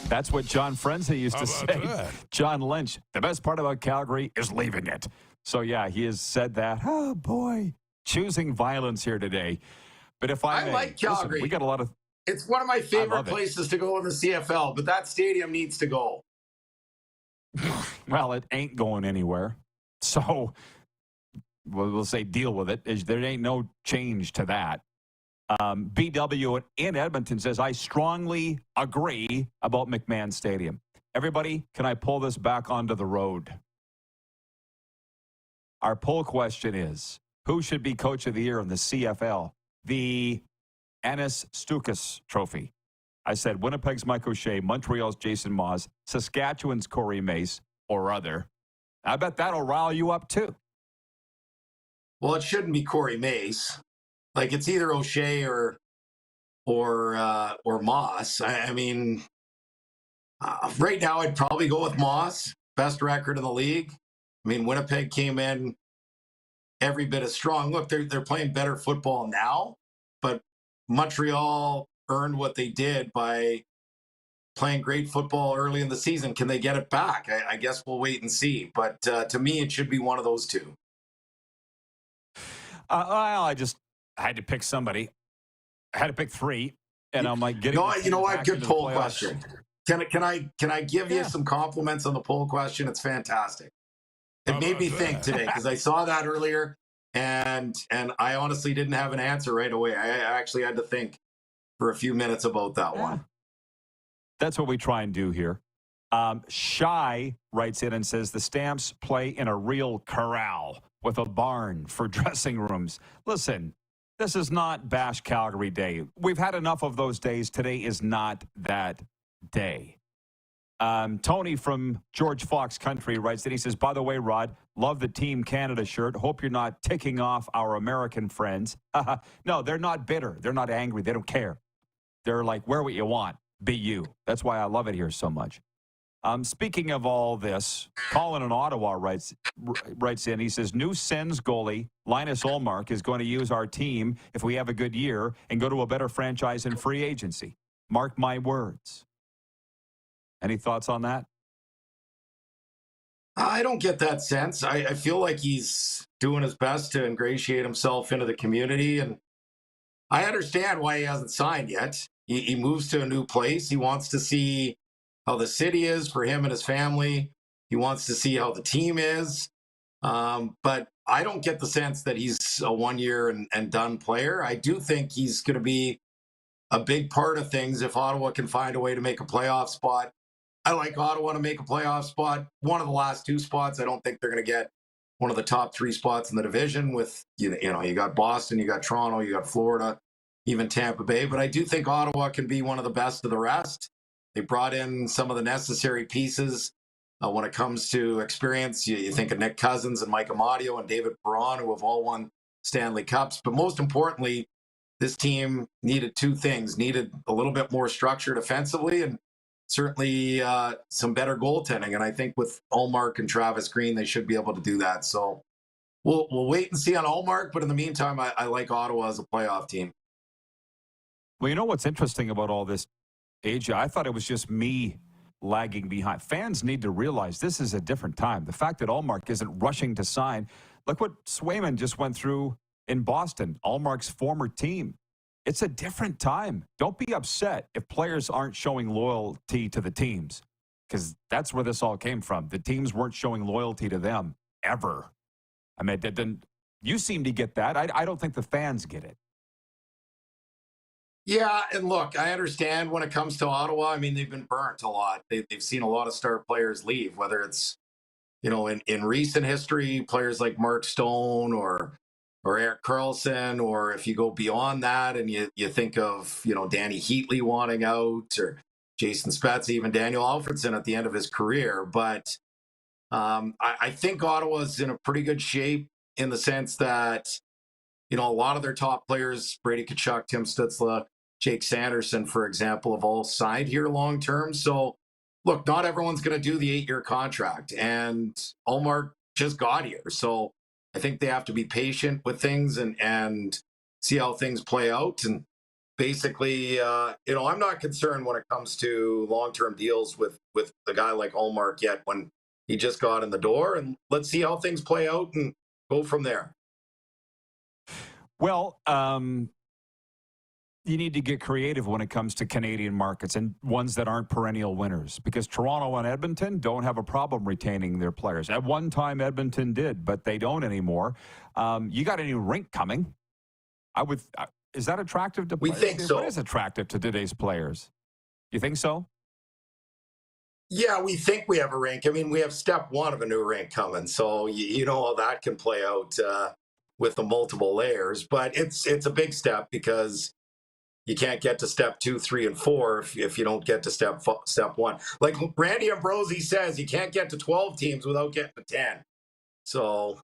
That's what John Frenzy used to say. that? John Lynch, the best part about Calgary is leaving it. So, yeah, he has said that. Oh, boy. Choosing violence here today. But if I may, like Calgary. Listen, we got a lot of... It's one of my favorite love it. places to go in the CFL, but that stadium needs to go. Well, it ain't going anywhere. So we'll say deal with it. There ain't no change to that. BW in Edmonton says, I strongly agree about McMahon Stadium. Everybody, can I pull this back onto the road? Our poll question is, who should be Coach of the Year in the CFL? The Anis Stukas Trophy. I said Winnipeg's Mike O'Shea, Montreal's Jason Maas, Saskatchewan's Corey Mace, or other. I bet that'll rile you up too. Well, it shouldn't be Corey Mace. Like, it's either O'Shea or Moss. I mean, right now I'd probably go with Moss, best record in the league. I mean, Winnipeg came in every bit as strong. Look, they're playing better football now, but Montreal earned what they did by playing great football early in the season. Can they get it back? I guess we'll wait and see. But to me, it should be one of those two. I had to pick somebody. I had to pick three, and I'm like getting. No, you know what? Good poll playoffs. question. Can I give you some compliments on the poll question? It's fantastic. It made me think today because I saw that earlier, and I honestly didn't have an answer right away. I actually had to think for a few minutes about that one. That's what we try and do here. Shy writes in and says the Stamps play in a real corral with a barn for dressing rooms. Listen, this is not Bash Calgary Day. We've had enough of those days. Today is not that day. Tony from George Fox Country writes that he says, by the way, Rod, love the Team Canada shirt. Hope you're not ticking off our American friends. No, they're not bitter. They're not angry. They don't care. They're like, wear what you want. Be you. That's why I love it here so much. Speaking of all this, Colin in Ottawa writes in, he says, new Sens goalie Linus Ullmark is going to use our team if we have a good year and go to a better franchise in free agency. Mark my words. Any thoughts on that? I don't get that sense. I feel like he's doing his best to ingratiate himself into the community, and I understand why he hasn't signed yet. He moves to a new place. He wants to see how the city is for him and his family. He wants to see how the team is. But I don't get the sense that he's a one-year and done player. I do think he's going to be a big part of things if Ottawa can find a way to make a playoff spot. I like Ottawa to make a playoff spot. One of the last two spots, I don't think they're going to get one of the top three spots in the division with, you got Boston, you got Toronto, you got Florida, even Tampa Bay. But I do think Ottawa can be one of the best of the rest. They brought in some of the necessary pieces when it comes to experience. You think of Nick Cousins and Mike Amadio and David Perron, who have all won Stanley Cups. But most importantly, this team needed two things. Needed a little bit more structure defensively and certainly some better goaltending. And I think with Ullmark and Travis Green, they should be able to do that. So we'll wait and see on Ullmark. But in the meantime, I like Ottawa as a playoff team. Well, you know what's interesting about all this, AJ? I thought it was just me lagging behind. Fans need to realize this is a different time. The fact that Ullmark isn't rushing to sign. Look what Swayman just went through in Boston, Ullmark's former team. It's a different time. Don't be upset if players aren't showing loyalty to the teams, because that's where this all came from. The teams weren't showing loyalty to them ever. I mean, you seem to get that. I don't think the fans get it. Yeah, and look, I understand when it comes to Ottawa. I mean, they've been burnt a lot. They've seen a lot of star players leave, whether it's, in recent history, players like Mark Stone or Erik Karlsson, or if you go beyond that and you think of, Danny Heatley wanting out, or Jason Spezza, even Daniel Alfredson at the end of his career. But I think Ottawa's in a pretty good shape in the sense that, a lot of their top players, Brady Tkachuk, Tim Stützle, Jake Sanderson, for example, have all signed here long term. So, look, not everyone's going to do the 8-year contract. And Ullmark just got here. So I think they have to be patient with things and see how things play out. And basically, I'm not concerned when it comes to long-term deals with a guy like Hallmark yet when he just got in the door. And let's see how things play out and go from there. Well, you need to get creative when it comes to Canadian markets and ones that aren't perennial winners, because Toronto and Edmonton don't have a problem retaining their players. At one time, Edmonton did, but they don't anymore. You got a new rink coming. Is that attractive to players? We think so. What is attractive to today's players? You think so? Yeah, we think we have a rink. I mean, we have step one of a new rink coming, so you know how that can play out with the multiple layers. But it's a big step because you can't get to step 2, 3, and 4 if you don't get to step 1. Like Randy Ambrosi says, you can't get to 12 teams without getting to 10. So,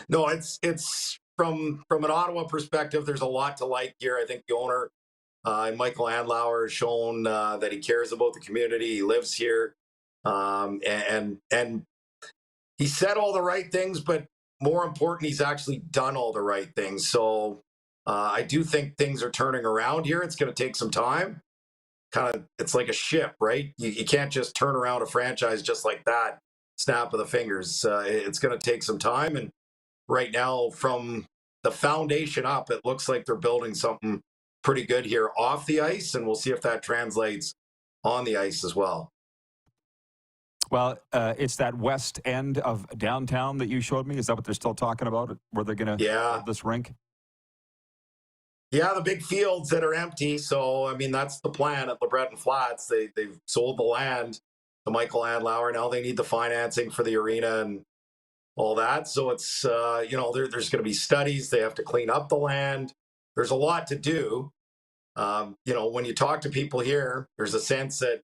no, it's from an Ottawa perspective, there's a lot to like here. I think the owner, Michael Andlauer, has shown that he cares about the community. He lives here, and he said all the right things, but more important, he's actually done all the right things. So I do think things are turning around here. It's going to take some time. It's like a ship, right? You can't just turn around a franchise just like that, snap of the fingers. It's going to take some time. And right now, from the foundation up, it looks like they're building something pretty good here off the ice, and we'll see if that translates on the ice as well. Well, it's that west end of downtown that you showed me. Is that what they're still talking about, where they're going to build this rink? Yeah, the big fields that are empty. So, I mean, that's the plan at LeBreton Flats. They've sold the land to Michael Andlauer. Now they need the financing for the arena and all that. So it's, there's going to be studies. They have to clean up the land. There's a lot to do. When you talk to people here, there's a sense that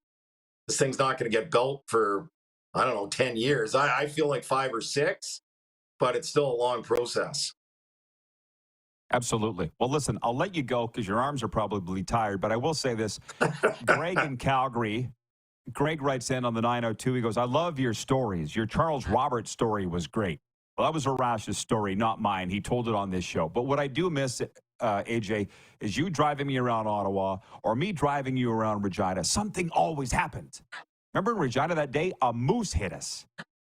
this thing's not going to get built for, 10 years. I feel like 5 or 6, but it's still a long process. Absolutely. Well, listen, I'll let you go because your arms are probably tired, but I will say this. Greg in Calgary, Greg writes in on the 902. He goes, I love your stories. Your Charles Roberts story was great. Well, that was Arash's story, not mine. He told it on this show. But what I do miss, AJ, is you driving me around Ottawa or me driving you around Regina. Something always happened. Remember in Regina that day? A moose hit us.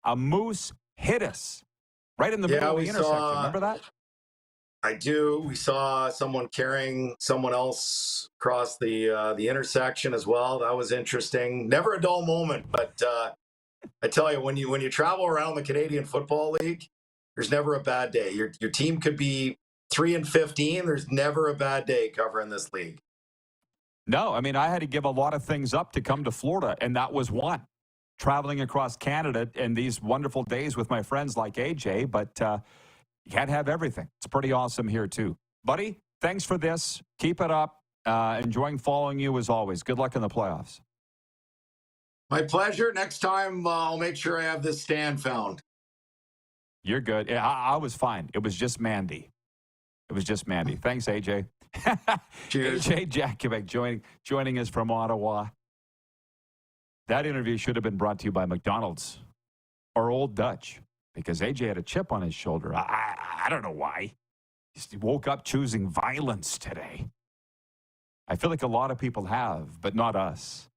A moose hit us right in the middle of the intersection. Remember that? I do. We saw someone carrying someone else across the intersection as well. That was interesting. Never a dull moment, but I tell you, when you travel around the Canadian Football League, there's never a bad day. Your team could be 3-15. There's never a bad day covering this league. No, I mean, I had to give a lot of things up to come to Florida, and that was one. Traveling across Canada and these wonderful days with my friends like AJ, but you can't have everything. It's pretty awesome here, too. Buddy, thanks for this. Keep it up. Enjoying following you as always. Good luck in the playoffs. My pleasure. Next time, I'll make sure I have this stand found. You're good. I was fine. It was just Mandy. Thanks, AJ. Cheers. AJ Jakubec joining us from Ottawa. That interview should have been brought to you by McDonald's or Old Dutch, because AJ had a chip on his shoulder. I don't know why. He woke up choosing violence today. I feel like a lot of people have, but not us.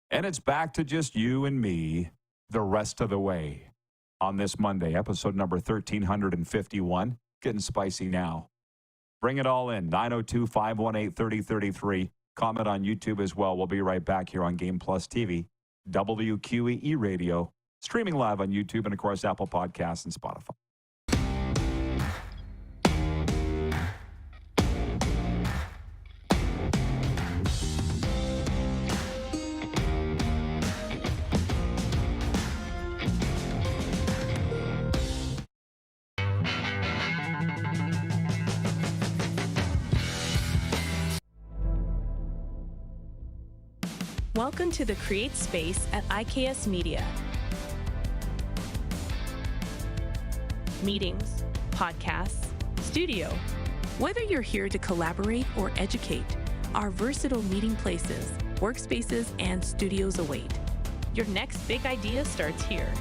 And it's back to just you and me the rest of the way on this Monday, episode number 1351. Getting spicy now. Bring it all in. 902-518-3033. Comment on YouTube as well. We'll be right back here on Game Plus TV, WQEE Radio, streaming live on YouTube and, of course, Apple Podcasts and Spotify. Welcome to the Create Space at IKS Media. Meetings, podcasts, studio. Whether you're here to collaborate or educate, our versatile meeting places, workspaces, and studios await. Your next big idea starts here.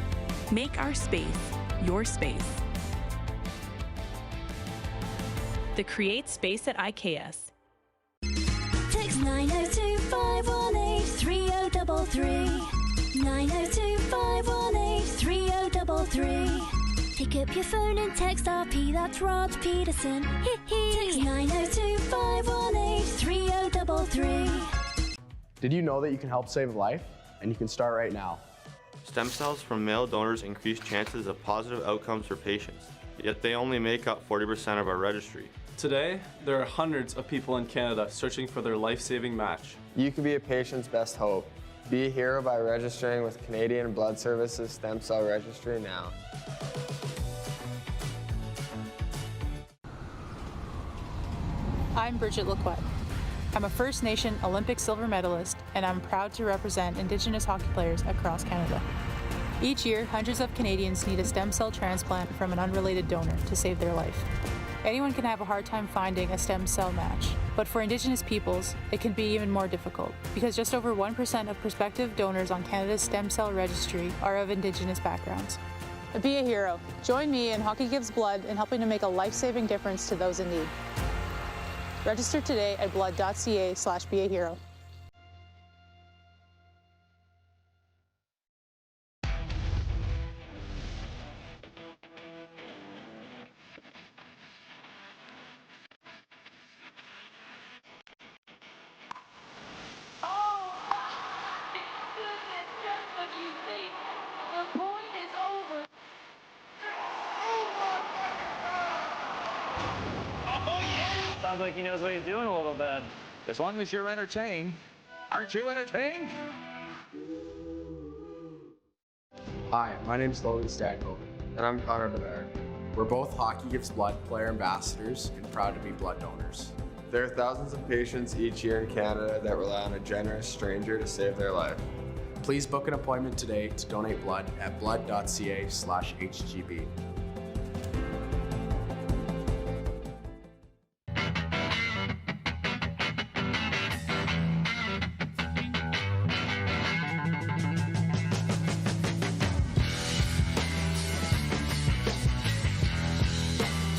Make our space your space. The Create Space at IKS. Text 902-518-3033. 902-518-3033. Pick up your phone and text RP, that's Rod Pedersen. Text 902-518-3033. Did you know that you can help save a life? And you can start right now. Stem cells from male donors increase chances of positive outcomes for patients, yet they only make up 40% of our registry. Today, there are hundreds of people in Canada searching for their life-saving match. You can be a patient's best hope. Be a hero by registering with Canadian Blood Services Stem Cell Registry now. I'm Bridget Lacquette. I'm a First Nation Olympic silver medalist, and I'm proud to represent Indigenous hockey players across Canada. Each year, hundreds of Canadians need a stem cell transplant from an unrelated donor to save their life. Anyone can have a hard time finding a stem cell match, but for Indigenous peoples, it can be even more difficult because just over 1% of prospective donors on Canada's stem cell registry are of Indigenous backgrounds. Be a hero. Join me in Hockey Gives Blood in helping to make a life-saving difference to those in need. Register today at blood.ca/beahero. Sounds like he knows what he's doing a little bit. As long as you're entertained. Aren't you entertained? Hi, my name's Logan Stankoven. And I'm Connor Bedard. We're both Hockey Gives Blood player ambassadors and proud to be blood donors. There are thousands of patients each year in Canada that rely on a generous stranger to save their life. Please book an appointment today to donate blood at blood.ca/HGB.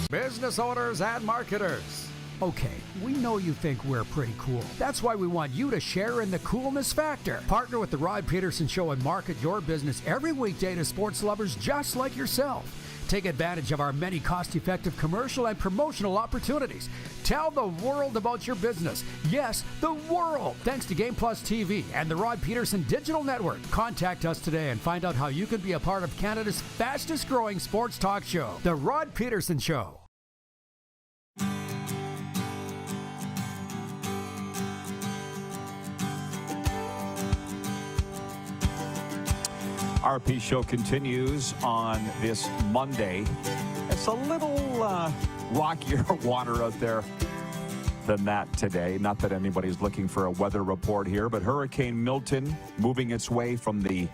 Business owners and marketers. Okay, we know you think we're pretty cool. That's why we want you to share in the coolness factor. Partner with the Rod Pedersen Show and market your business every weekday to sports lovers just like yourself. Take advantage of our many cost-effective commercial and promotional opportunities. Tell the world about your business. Yes, the world. Thanks to Game Plus TV and the Rod Pedersen Digital Network. Contact us today and find out how you can be a part of Canada's fastest-growing sports talk show, The Rod Pedersen Show. RP Show continues on this Monday. It's a little rockier water out there than that today. Not that anybody's looking for a weather report here, but Hurricane Milton moving its way from the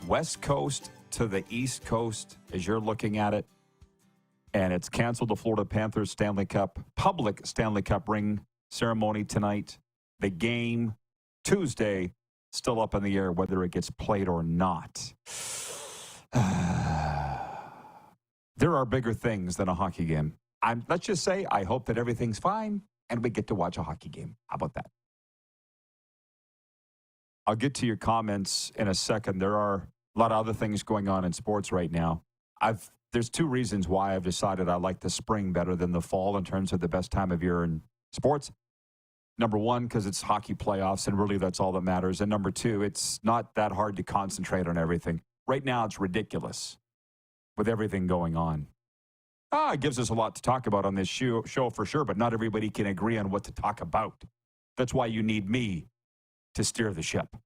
west coast to the east coast as you're looking at it. And it's canceled the Florida Panthers public Stanley Cup ring ceremony tonight. The game Tuesday, still up in the air whether it gets played or not. There are bigger things than a hockey game. Let's just say I hope that everything's fine and we get to watch a hockey game. How about that? I'll get to your comments in a second. There are a lot of other things going on in sports right now. There's two reasons why I've decided I like the spring better than the fall in terms of the best time of year in sports. Number one, because it's hockey playoffs, and really that's all that matters. And number two, it's not that hard to concentrate on everything. Right now, it's ridiculous with everything going on. It gives us a lot to talk about on this show for sure, but not everybody can agree on what to talk about. That's why you need me to steer the ship.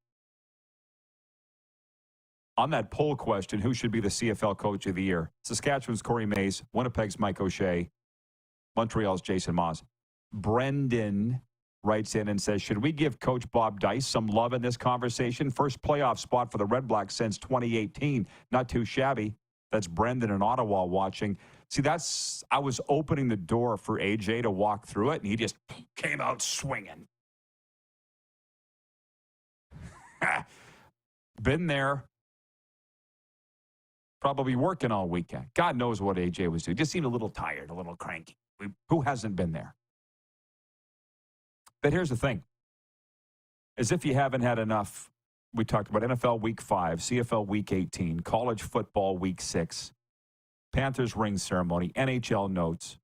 On that poll question, who should be the CFL Coach of the Year? Saskatchewan's Corey Mays, Winnipeg's Mike O'Shea, Montreal's Jason Maas. Brendan writes in and says, should we give Coach Bob Dice some love in this conversation? First playoff spot for the Red Blacks since 2018. Not too shabby. That's Brendan in Ottawa watching. See, I was opening the door for AJ to walk through it, and he just came out swinging. Been there. Probably working all weekend. God knows what AJ was doing. Just seemed a little tired, a little cranky. Who hasn't been there? But here's the thing. As if you haven't had enough, we talked about NFL Week 5, CFL Week 18, college football Week 6, Panthers ring ceremony, NHL notes,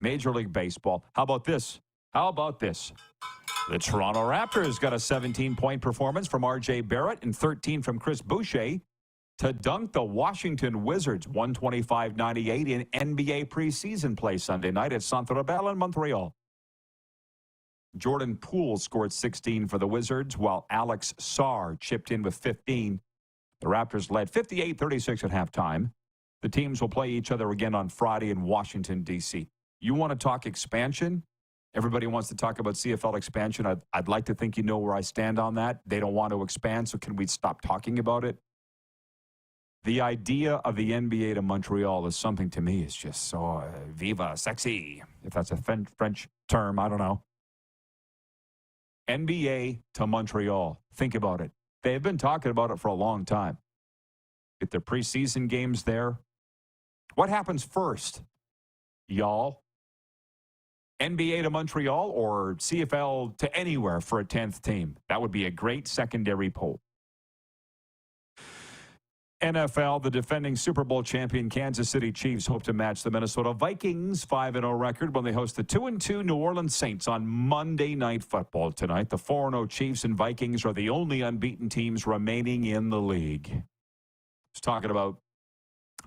Major League Baseball. How about this? The Toronto Raptors got a 17-point performance from R.J. Barrett and 13 from Chris Boucher to dunk the Washington Wizards 125-98 in NBA preseason play Sunday night at Centre Bell in Montreal. Jordan Poole scored 16 for the Wizards, while Alex Sarr chipped in with 15. The Raptors led 58-36 at halftime. The teams will play each other again on Friday in Washington, D.C. You want to talk expansion? Everybody wants to talk about CFL expansion. I'd like to think you know where I stand on that. They don't want to expand, so can we stop talking about it? The idea of the NBA to Montreal is something to me is just so viva, sexy. If that's a French term, I don't know. NBA to Montreal. Think about it. They've been talking about it for a long time. Get their preseason games there. What happens first, y'all? NBA to Montreal or CFL to anywhere for a 10th team? That would be a great secondary poll. NFL, the defending Super Bowl champion Kansas City Chiefs hope to match the Minnesota Vikings' 5-0 record when they host the 2-2 New Orleans Saints on Monday Night Football tonight. The 4-0 Chiefs and Vikings are the only unbeaten teams remaining in the league. I was talking about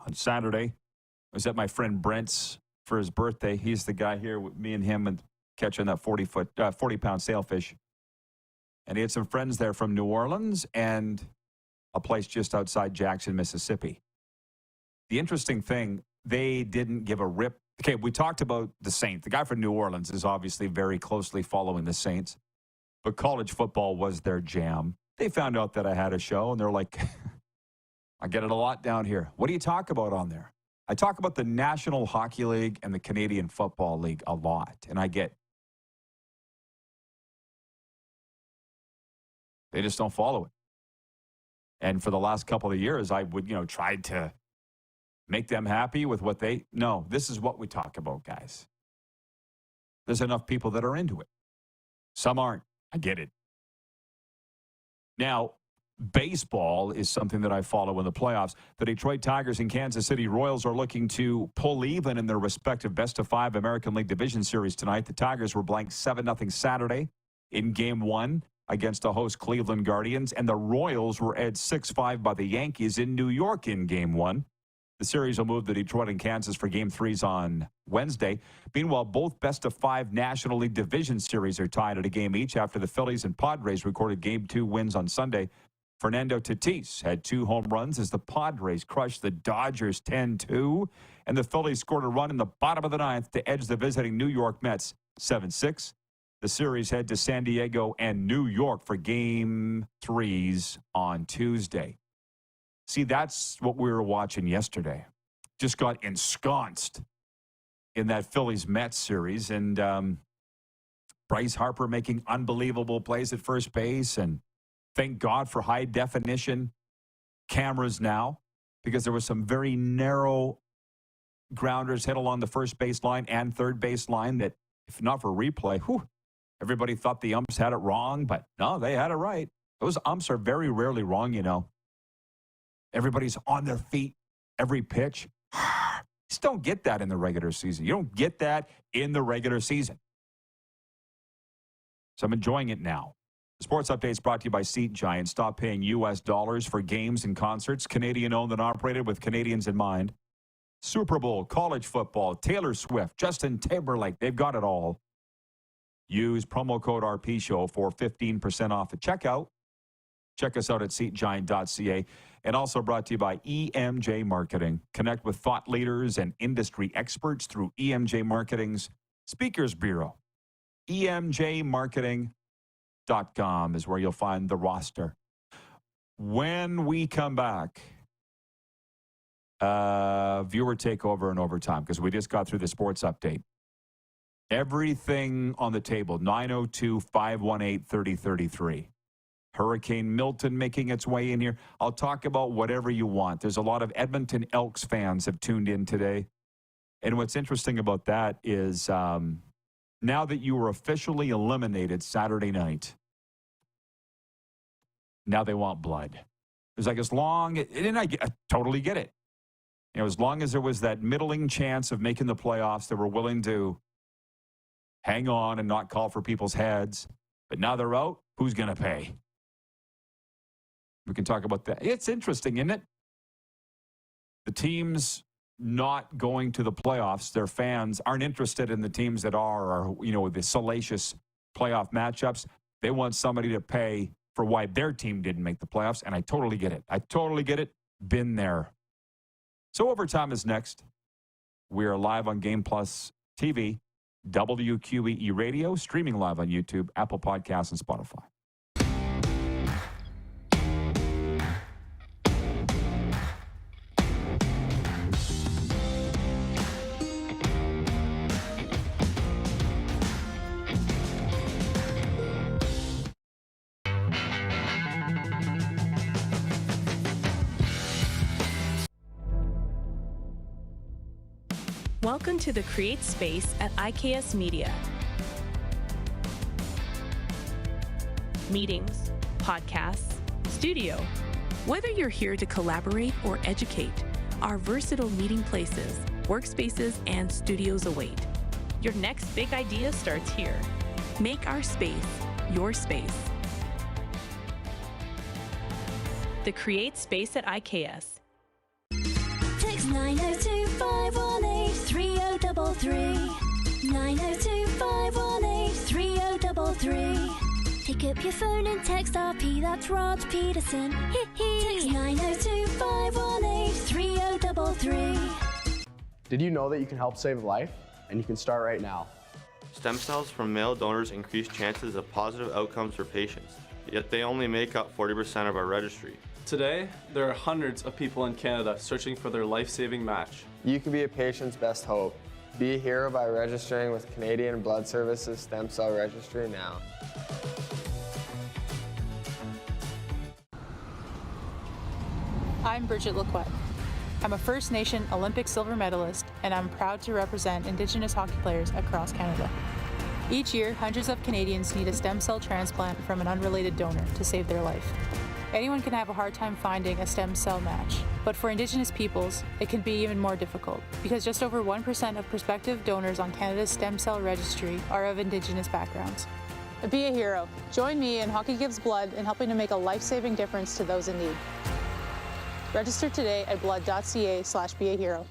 on Saturday. I was at my friend Brent's for his birthday. He's the guy here with me and him and catching that 40-pound sailfish. And he had some friends there from New Orleans and a place just outside Jackson, Mississippi. The interesting thing, they didn't give a rip. Okay, we talked about the Saints. The guy from New Orleans is obviously very closely following the Saints, but college football was their jam. They found out that I had a show, and they're like, I get it a lot down here. What do you talk about on there? I talk about the National Hockey League and the Canadian Football League a lot, and they just don't follow it. And for the last couple of years, I would, tried to make them happy with what no, this is what we talk about, guys. There's enough people that are into it. Some aren't. I get it. Now, baseball is something that I follow in the playoffs. The Detroit Tigers and Kansas City Royals are looking to pull even in their respective best-of-5 American League Division Series tonight. The Tigers were blanked 7-0 Saturday in Game 1 against the host Cleveland Guardians, and the Royals were edged 6-5 by the Yankees in New York in Game 1. The series will move to Detroit and Kansas for Game 3s on Wednesday. Meanwhile, both best-of-5 National League Division Series are tied at a game each after the Phillies and Padres recorded Game 2 wins on Sunday. Fernando Tatis had 2 home runs as the Padres crushed the Dodgers 10-2, and the Phillies scored a run in the bottom of the 9th to edge the visiting New York Mets 7-6. The series head to San Diego and New York for Game 3s on Tuesday. See, that's what we were watching yesterday. Just got ensconced in that Phillies-Mets series. And Bryce Harper making unbelievable plays at first base. And thank God for high-definition cameras now, because there was some very narrow grounders hit along the first base line and third base line that, if not for replay, everybody thought the umps had it wrong, but no, they had it right. Those umps are very rarely wrong, Everybody's on their feet every pitch. Just don't get that in the regular season. You don't get that in the regular season. So I'm enjoying it now. The Sports Update is brought to you by Seat Giant. Stop paying U.S. dollars for games and concerts. Canadian-owned and operated with Canadians in mind. Super Bowl, college football, Taylor Swift, Justin Timberlake. They've got it all. Use promo code RPShow for 15% off at checkout. Check us out at seatgiant.ca. And also brought to you by EMJ Marketing. Connect with thought leaders and industry experts through EMJ Marketing's Speakers Bureau. EMJmarketing.com is where you'll find the roster. When we come back, viewer takeover and overtime, because we just got through the sports update. Everything on the table, 902-518-3033. Hurricane Milton making its way in here. I'll talk about whatever you want. There's a lot of Edmonton Elks fans have tuned in today. And what's interesting about that is now that you were officially eliminated Saturday night, now they want blood. It's like as long, and I totally get it. You know, as long as there was that middling chance of making the playoffs, they were willing to hang on and not call for people's heads. But now they're out, who's going to pay? We can talk about that. It's interesting, isn't it? The teams not going to the playoffs, their fans aren't interested in the teams that are, or, you know, the salacious playoff matchups. They want somebody to pay for why their team didn't make the playoffs, and I totally get it. I totally get it. Been there. So overtime is next. We are live on Game Plus TV, WQEE Radio, streaming live on YouTube, Apple Podcasts, and Spotify. Welcome to the Create Space at IKS Media. Meetings, podcasts, studio. Whether you're here to collaborate or educate, our versatile meeting places, workspaces, and studios await. Your next big idea starts here. Make our space your space. The Create Space at IKS. Text 902-518-3033. 902-518-3033. Pick up your phone and text RP, that's Rod Pedersen. Text 902-518-3033. Did you know that you can help save a life? And you can start right now. Stem cells from male donors increase chances of positive outcomes for patients, yet they only make up 40% of our registry. Today, there are hundreds of people in Canada searching for their life-saving match. You can be a patient's best hope. Be a hero by registering with Canadian Blood Services Stem Cell Registry now. I'm Bridget Lacquette. I'm a First Nation Olympic silver medalist, and I'm proud to represent Indigenous hockey players across Canada. Each year, hundreds of Canadians need a stem cell transplant from an unrelated donor to save their life. Anyone can have a hard time finding a stem cell match, but for Indigenous peoples, it can be even more difficult because just over 1% of prospective donors on Canada's stem cell registry are of Indigenous backgrounds. Be a hero. Join me in Hockey Gives Blood in helping to make a life-saving difference to those in need. Register today at blood.ca/beahero.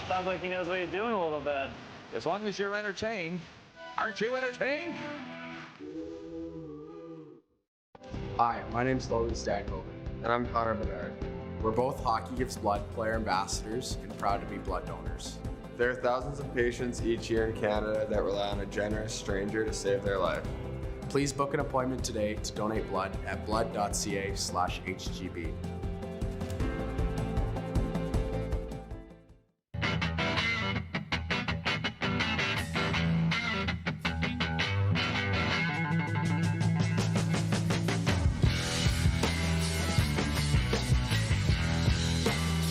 Sounds like he knows what he's doing a little bit. As long as you're entertained. Aren't you entertained? Hi, my name's Logan Stankoven. And I'm Connor Bedard. We're both Hockey Gives Blood player ambassadors and proud to be blood donors. There are thousands of patients each year in Canada that rely on a generous stranger to save their life. Please book an appointment today to donate blood at blood.ca/HGB.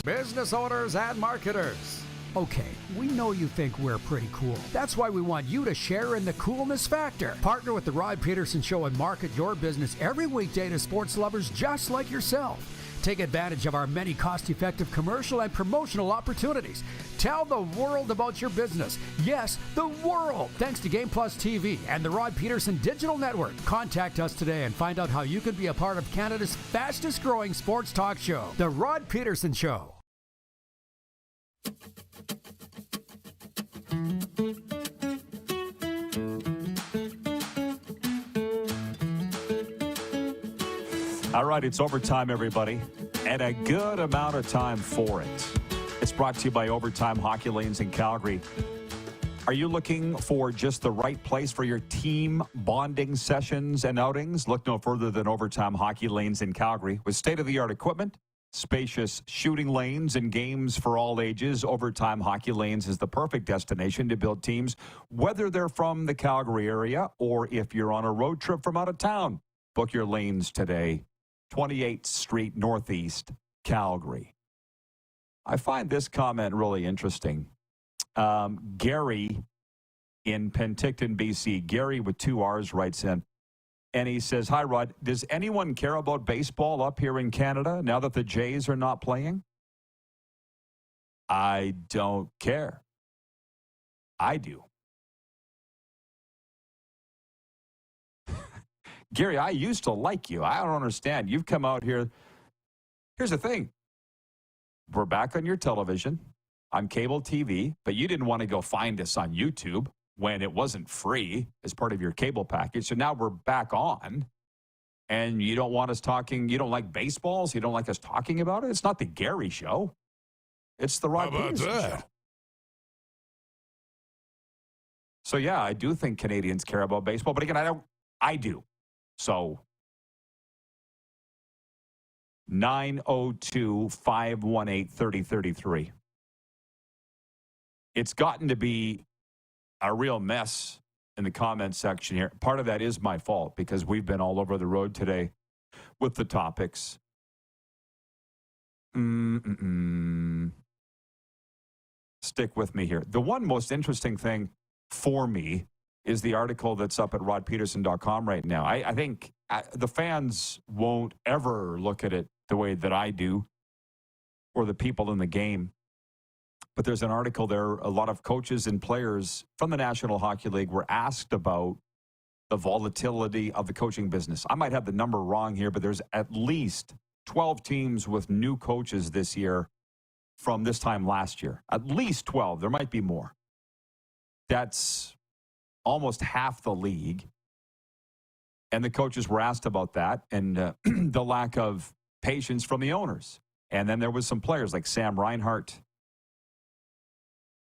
Business owners and marketers. Okay, we know you think we're pretty cool. That's why we want you to share in the coolness factor. Partner with the Rod Pedersen Show and market your business every weekday to sports lovers just like yourself. Take advantage of our many cost-effective commercial and promotional opportunities. Tell the world about your business. Yes, the world. Thanks to Game Plus TV and the Rod Pedersen Digital Network. Contact us today and find out how you can be a part of Canada's fastest-growing sports talk show, The Rod Pedersen Show. All right, it's overtime, everybody. and a good amount of time for it. It's brought to you by Overtime Hockey Lanes in Calgary. Are you looking for just the right place for your team bonding sessions and outings? Look no further than Overtime Hockey Lanes in Calgary. With state-of-the-art equipment, spacious shooting lanes, and games for all ages, Overtime Hockey Lanes is the perfect destination to build teams, whether they're from the Calgary area or if you're on a road trip from out of town. Book your lanes today. 28th Street Northeast, Calgary. I find this comment really interesting. Gary in Penticton, BC. Gary with 2 R's writes in, and he says, "Hi, Rod. Does anyone care about baseball up here in Canada now that the Jays are not playing?" I don't care. I do. Gary, I used to like you. I don't understand. You've come out here. Here's the thing. We're back on your television, on cable TV, but you didn't want to go find us on YouTube when it wasn't free as part of your cable package. So now we're back on, and you don't want us talking. You don't like baseballs. You don't like us talking about it. It's not the Gary Show. It's the Rod Pedersen Show. So yeah, I do think Canadians care about baseball, but again, I do. So 902-518-3033. It's gotten to be a real mess in the comments section here. Part of that is my fault because we've been all over the road today with the topics. Stick with me here. The one most interesting thing for me is the article that's up at rodpedersen.com right now. I think the fans won't ever look at it the way that I do or the people in the game. But there's an article there. A lot of coaches and players from the National Hockey League were asked about the volatility of the coaching business. I might have the number wrong here, but there's at least 12 teams with new coaches this year from this time last year. At least 12. There might be more. That's almost half the league. And the coaches were asked about that and the lack of patience from the owners. And then there was some players like Sam Reinhart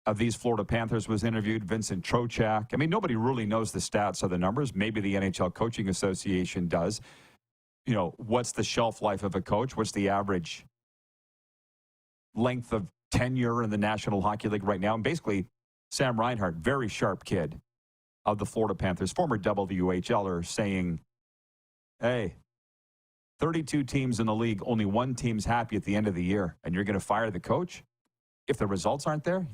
of these Florida Panthers was interviewed, Vincent Trocheck. I mean, nobody really knows the stats or the numbers. Maybe the NHL Coaching Association does. You know, what's the shelf life of a coach? What's the average length of tenure in the National Hockey League right now? And basically, Sam Reinhart, very sharp kid of the Florida Panthers, former WHLer, saying, hey, 32 teams in the league, only one team's happy at the end of the year, and you're going to fire the coach? If the results aren't there,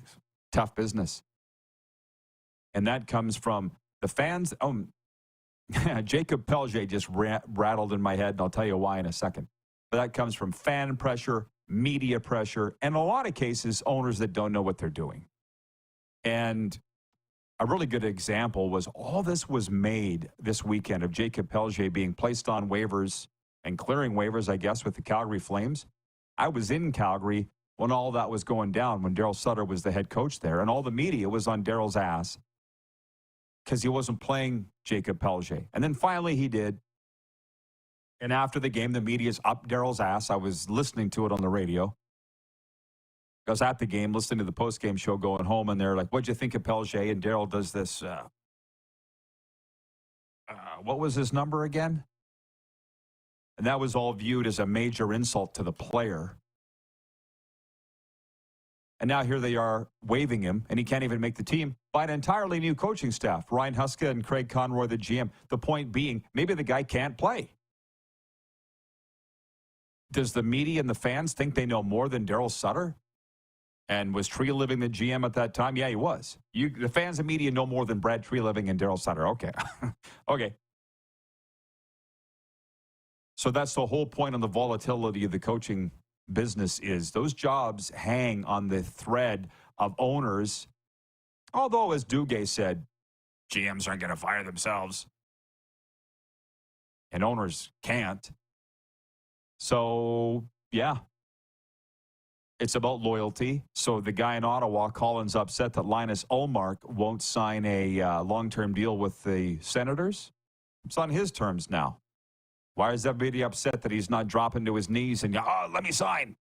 tough business. And that comes from the fans. Jacob Pelge just rattled in my head, and I'll tell you why in a second. But that comes from fan pressure, media pressure, and in a lot of cases, owners that don't know what they're doing. And a really good example was all this was made this weekend of Jacob Pelge being placed on waivers and clearing waivers, I guess, with the Calgary Flames. I was in Calgary when all that was going down, when Daryl Sutter was the head coach there, and all the media was on Daryl's ass because he wasn't playing Jacob Pelge. And then finally he did. And after the game, the media's up Daryl's ass. I was listening to it on the radio. I was at the game, listening to the post-game show going home, and they're like, what'd you think of Pelge? And Daryl does this, what was his number again? And that was all viewed as a major insult to the player. And now here they are waiving him, and he can't even make the team by an entirely new coaching staff. Ryan Huska and Craig Conroy, the GM. The point being, maybe the guy can't play. Does the media and the fans think they know more than Daryl Sutter? And was Treliving the GM at that time? Yeah, he was. The fans and media know more than Brad Treliving and Daryl Sutter. Okay. Okay. So that's the whole point on the volatility of the coaching business is those jobs hang on the thread of owners. Although, as Duguay said, GMs aren't going to fire themselves. And owners can't. So, yeah. It's about loyalty. So the guy in Ottawa, Colin's upset that Linus Ullmark won't sign a long-term deal with the Senators. It's on his terms now. Why is everybody upset that he's not dropping to his knees and, let me sign?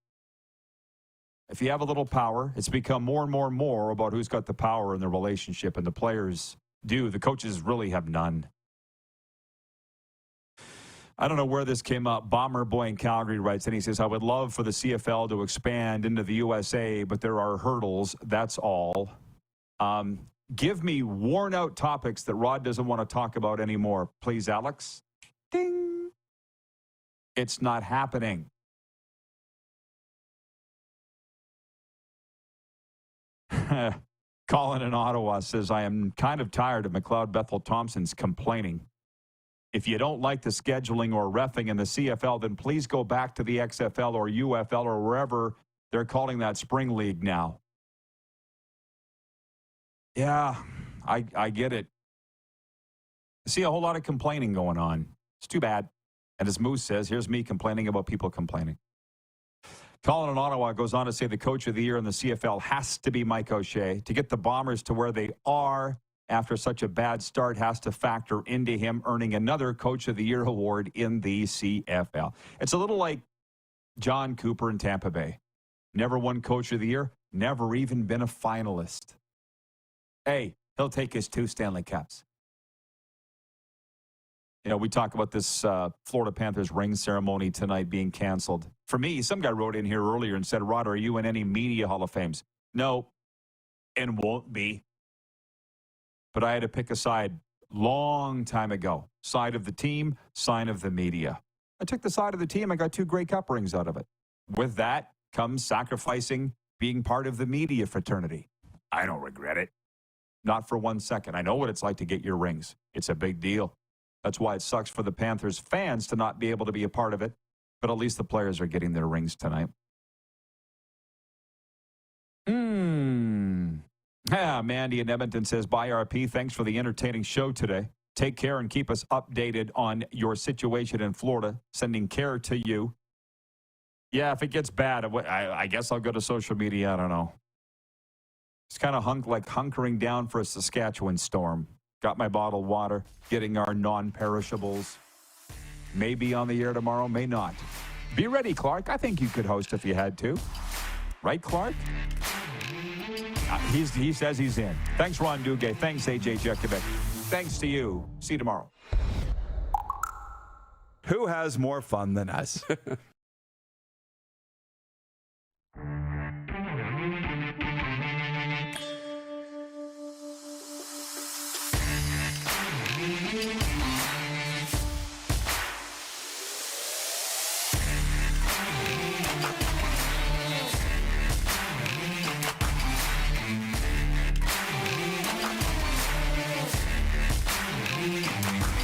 If you have a little power, it's become more and more and more about who's got the power in the relationship, and the players do. The coaches really have none. I don't know where this came up. Bomber Boy in Calgary writes, and he says, I would love for the CFL to expand into the USA, but there are hurdles. That's all. Give me worn-out topics that Rod doesn't want to talk about anymore. Please, Alex. Ding. It's not happening. Colin in Ottawa says, I am kind of tired of McLeod Bethel Thompson's complaining. If you don't like the scheduling or reffing in the CFL, then please go back to the XFL or UFL or wherever they're calling that spring league now. Yeah, I get it. I see a whole lot of complaining going on. It's too bad. And as Moose says, here's me complaining about people complaining. Colin in Ottawa goes on to say the coach of the year in the CFL has to be Mike O'Shea. To get the Bombers to where they are after such a bad start has to factor into him earning another Coach of the Year award in the CFL. It's a little like John Cooper in Tampa Bay. Never won Coach of the Year, never even been a finalist. Hey, he'll take his 2 Stanley Cups. You know, we talk about this Florida Panthers ring ceremony tonight being canceled. For me, some guy wrote in here earlier and said, Rod, are you in any media Hall of Fames? No, and won't be. But I had to pick a side long time ago. Side of the team, side of the media. I took the side of the team. I got 2 Grey Cup rings out of it. With that comes sacrificing being part of the media fraternity. I don't regret it. Not for 1 second. I know what it's like to get your rings. It's a big deal. That's why it sucks for the Panthers fans to not be able to be a part of it. But at least the players are getting their rings tonight. Mandy in Edmonton says, bye RP. Thanks for the entertaining show today. Take care and keep us updated on your situation in Florida. Sending care to you. Yeah, if it gets bad, I guess I'll go to social media. I don't know. It's kind of hunkering down for a Saskatchewan storm. Got my bottled water, getting our non-perishables. May be on the air tomorrow, may not. Be ready, Clark. I think you could host if you had to. Right, Clark? He says he's in. Thanks, Ron Duguay. Thanks, AJ Jakubec. Thanks to you. See you tomorrow. Who has more fun than us?